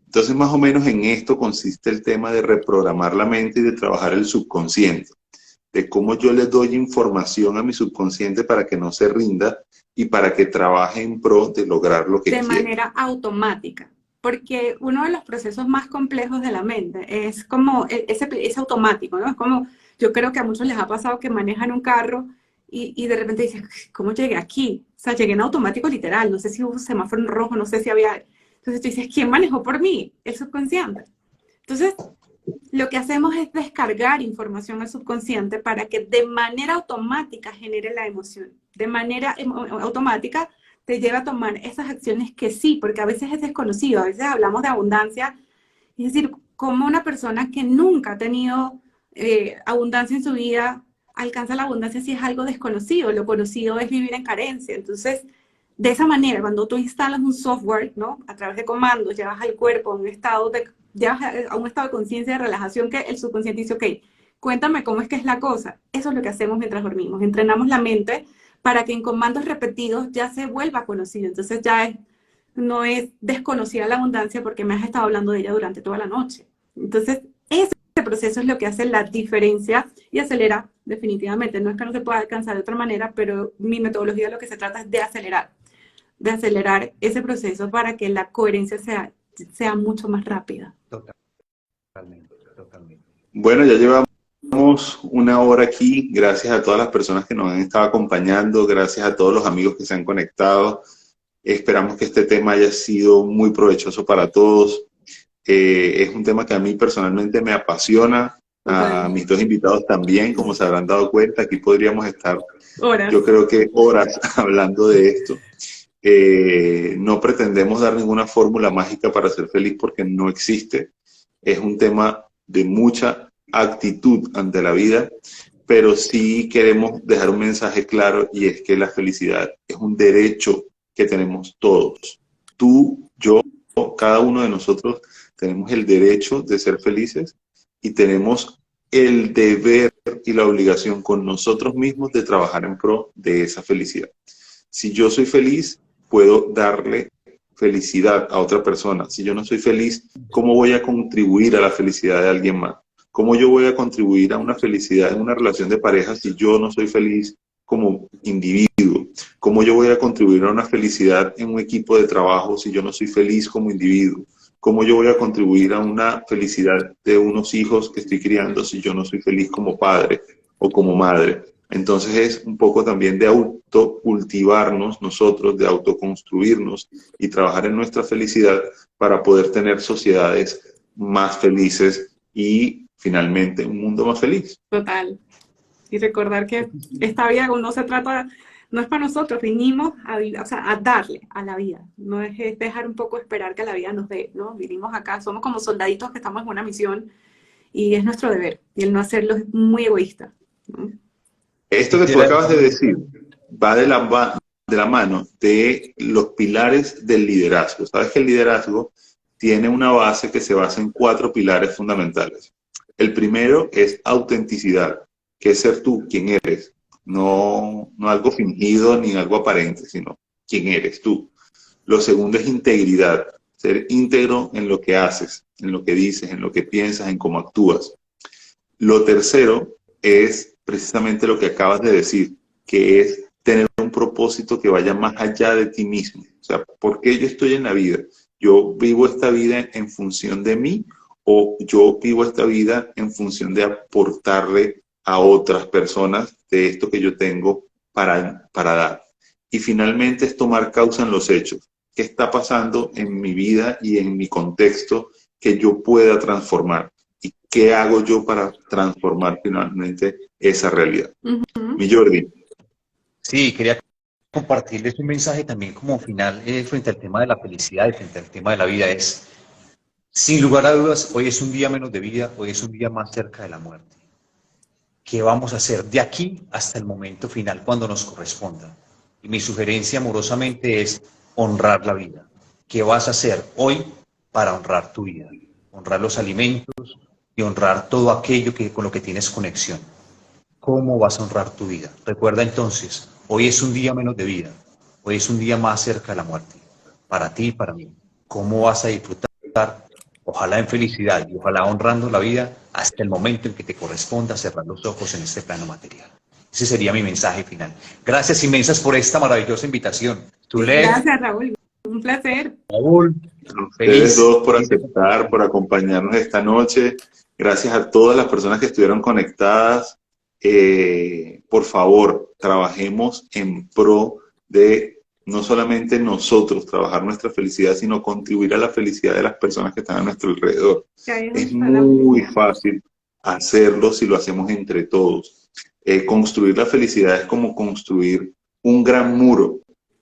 Speaker 1: Entonces, más o menos en esto consiste el tema de reprogramar la mente y de trabajar el subconsciente, de cómo yo le doy información a mi subconsciente para que no se rinda y para que trabaje en pro de lograr lo que
Speaker 2: De
Speaker 1: quiere.
Speaker 2: manera automática, porque uno de los procesos más complejos de la mente es como es automático, ¿no? Es como, yo creo que a muchos les ha pasado que manejan un carro y de repente dicen, ¿cómo llegué aquí? O sea, llegué en automático literal, no sé si hubo un semáforo en rojo, no sé si había... Entonces tú dices, ¿quién manejó por mí? El subconsciente. Entonces, lo que hacemos es descargar información al subconsciente para que de manera automática genere la emoción. De manera automática te lleva a tomar esas acciones que sí, porque a veces es desconocido, a veces hablamos de abundancia, es decir, como una persona que nunca ha tenido abundancia en su vida alcanza la abundancia si es algo desconocido, lo conocido es vivir en carencia. Entonces, de esa manera, cuando tú instalas un software, ¿no? A través de comandos, llevas al cuerpo a un estado de conciencia, de relajación, que el subconsciente dice, ok, cuéntame cómo es que es la cosa. Eso es lo que hacemos mientras dormimos. Entrenamos la mente para que en comandos repetidos ya se vuelva conocido. Entonces no es desconocida la abundancia porque me has estado hablando de ella durante toda la noche. Entonces, ese proceso es lo que hace la diferencia y acelera definitivamente. No es que no se pueda alcanzar de otra manera, pero mi metodología lo que se trata es de acelerar ese proceso para que la coherencia sea mucho más rápida.
Speaker 3: Totalmente, totalmente.
Speaker 1: Bueno, ya llevamos una hora aquí. Gracias a todas las personas que nos han estado acompañando, gracias a todos los amigos que se han conectado. Esperamos que este tema haya sido muy provechoso para todos. Es un tema que a mí personalmente me apasiona, a mis dos invitados también, como se habrán dado cuenta. Aquí podríamos estar,
Speaker 2: Horas.
Speaker 1: yo creo que horas hablando de esto. No pretendemos dar ninguna fórmula mágica para ser feliz porque no existe. Es un tema de mucha actitud ante la vida, pero sí queremos dejar un mensaje claro, y es que la felicidad es un derecho que tenemos todos. Tú, yo, cada uno de nosotros tenemos el derecho de ser felices y tenemos el deber y la obligación con nosotros mismos de trabajar en pro de esa felicidad. Si yo soy feliz, puedo darle felicidad a otra persona. Si yo no soy feliz, ¿cómo voy a contribuir a la felicidad de alguien más? ¿Cómo yo voy a contribuir a una felicidad en una relación de pareja si yo no soy feliz como individuo? ¿Cómo yo voy a contribuir a una felicidad en un equipo de trabajo si yo no soy feliz como individuo? ¿Cómo yo voy a contribuir a una felicidad de unos hijos que estoy criando si yo no soy feliz como padre o como madre? Entonces es un poco también de autocultivarnos nosotros, de autoconstruirnos y trabajar en nuestra felicidad para poder tener sociedades más felices y finalmente un mundo más feliz.
Speaker 2: Total. Y recordar que esta vida no se trata, no es para nosotros, vinimos a, o sea, a darle a la vida. No es dejar un poco esperar que la vida nos dé, ¿no? Vinimos acá, somos como soldaditos que estamos en una misión y es nuestro deber. Y el no hacerlo es muy egoísta, ¿no?
Speaker 1: Esto que tú acabas de decir va de la mano de los pilares del liderazgo. Sabes que el liderazgo tiene una base que se basa en 4 pilares fundamentales. El primero es autenticidad, que es ser tú, quien eres. No algo fingido ni algo aparente, sino quién eres tú. Lo segundo es integridad, ser íntegro en lo que haces, en lo que dices, en lo que piensas, en cómo actúas. Lo tercero es precisamente lo que acabas de decir, que es tener un propósito que vaya más allá de ti mismo. O sea, ¿por qué yo estoy en la vida? ¿Yo vivo esta vida en función de mí o yo vivo esta vida en función de aportarle a otras personas de esto que yo tengo para dar? Y finalmente es tomar causa en los hechos. ¿Qué está pasando en mi vida y en mi contexto que yo pueda transformar? ¿Y qué hago yo para transformar finalmente esa realidad? Mi Jordi.
Speaker 3: Sí, quería compartirles un mensaje también como final frente al tema de la felicidad y frente al tema de la vida. Es, sin lugar a dudas, hoy es un día menos de vida, hoy es un día más cerca de la muerte. ¿Qué vamos a hacer de aquí hasta el momento final cuando nos corresponda? Y mi sugerencia amorosamente es honrar la vida. ¿Qué vas a hacer hoy para honrar tu vida? Honrar los alimentos y honrar todo aquello con lo que tienes conexión. ¿Cómo vas a honrar tu vida? Recuerda entonces, hoy es un día menos de vida, hoy es un día más cerca de la muerte, para ti y para mí. ¿Cómo vas a disfrutar? Ojalá en felicidad y ojalá honrando la vida hasta el momento en que te corresponda cerrar los ojos en este plano material. Ese sería mi mensaje final. Gracias inmensas por esta maravillosa invitación.
Speaker 2: Gracias, Raúl. Un placer.
Speaker 3: Raúl,
Speaker 1: Ustedes dos por aceptar, por acompañarnos esta noche. Gracias a todas las personas que estuvieron conectadas. Por favor, trabajemos en pro de no solamente nosotros trabajar nuestra felicidad, sino contribuir a la felicidad de las personas que están a nuestro alrededor. Es muy fácil hacerlo si lo hacemos entre todos. Construir la felicidad es como construir un gran muro.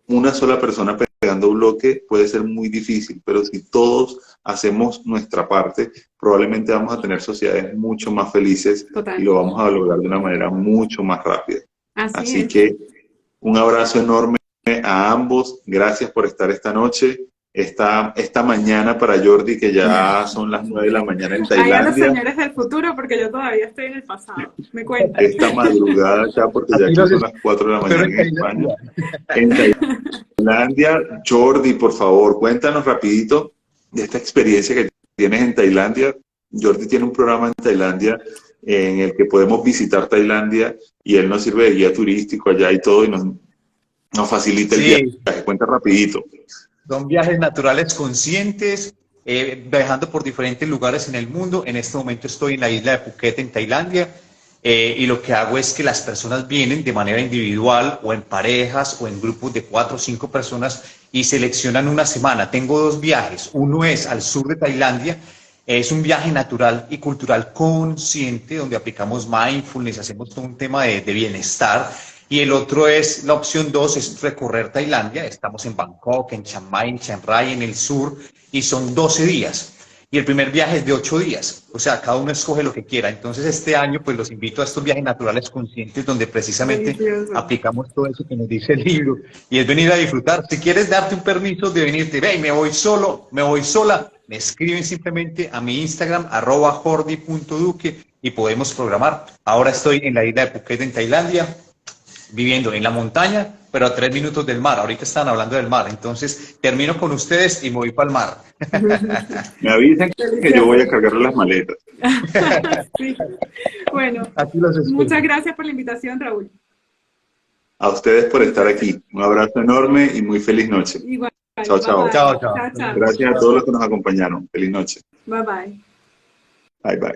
Speaker 1: Una sola persona pegando bloque puede ser muy difícil, pero si todos hacemos nuestra parte, probablemente vamos a tener sociedades mucho más felices. Total. Y lo vamos a lograr de una manera mucho más rápida. Así que un abrazo enorme a ambos. Gracias por estar esta noche. Esta mañana para Jordi, que ya son las 9 de la mañana en Tailandia.
Speaker 2: Ahí a los señores del futuro, porque yo todavía estoy en el pasado. Me cuenta.
Speaker 1: Esta madrugada ya, porque ya aquí son las 4 de la mañana en España. En Tailandia, Jordi, por favor, cuéntanos rapidito de esta experiencia que tienes en Tailandia. Jordi tiene un programa en Tailandia en el que podemos visitar Tailandia y él nos sirve de guía turístico allá y todo y nos facilita el viaje. Cuenta rapidito.
Speaker 3: Son viajes naturales conscientes, viajando por diferentes lugares en el mundo. En este momento estoy en la isla de Phuket, en Tailandia, y lo que hago es que las personas vienen de manera individual o en parejas o en grupos de 4 o 5 personas y seleccionan una semana. Tengo 2 viajes. Uno es al sur de Tailandia. Es un viaje natural y cultural consciente donde aplicamos mindfulness, hacemos todo un tema de bienestar. Y el otro es, la opción 2 es recorrer Tailandia. Estamos en Bangkok, en Chiang Mai, en Chiang Rai, en el sur, y son 12 días. Y el primer viaje es de 8 días, o sea, cada uno escoge lo que quiera. Entonces este año pues los invito a estos viajes naturales conscientes donde precisamente
Speaker 2: Delicioso.
Speaker 3: aplicamos todo eso que nos dice el libro y es venir a disfrutar. Si quieres darte un permiso de venirte, ve, me voy solo, me voy sola, me escriben simplemente a mi Instagram, @jordi.duque y podemos programar. Ahora estoy en la isla de Phuket en Tailandia, viviendo en la montaña, pero a 3 minutos del mar. Ahorita están hablando del mar, entonces termino con ustedes y me voy para el mar.
Speaker 1: Me avisan que yo
Speaker 2: Delicioso.
Speaker 1: voy a cargar las maletas.
Speaker 2: Sí. Bueno,
Speaker 3: Aquí los espero.
Speaker 2: muchas gracias por la invitación, Raúl.
Speaker 1: A ustedes por estar aquí. Un abrazo enorme y muy feliz noche.
Speaker 2: Igual.
Speaker 1: Chao, chao.
Speaker 2: Bye bye.
Speaker 3: Chao, chao.
Speaker 2: Chao, chao.
Speaker 1: Gracias a todos los que nos acompañaron. Feliz noche.
Speaker 2: Bye bye.
Speaker 1: Bye, bye.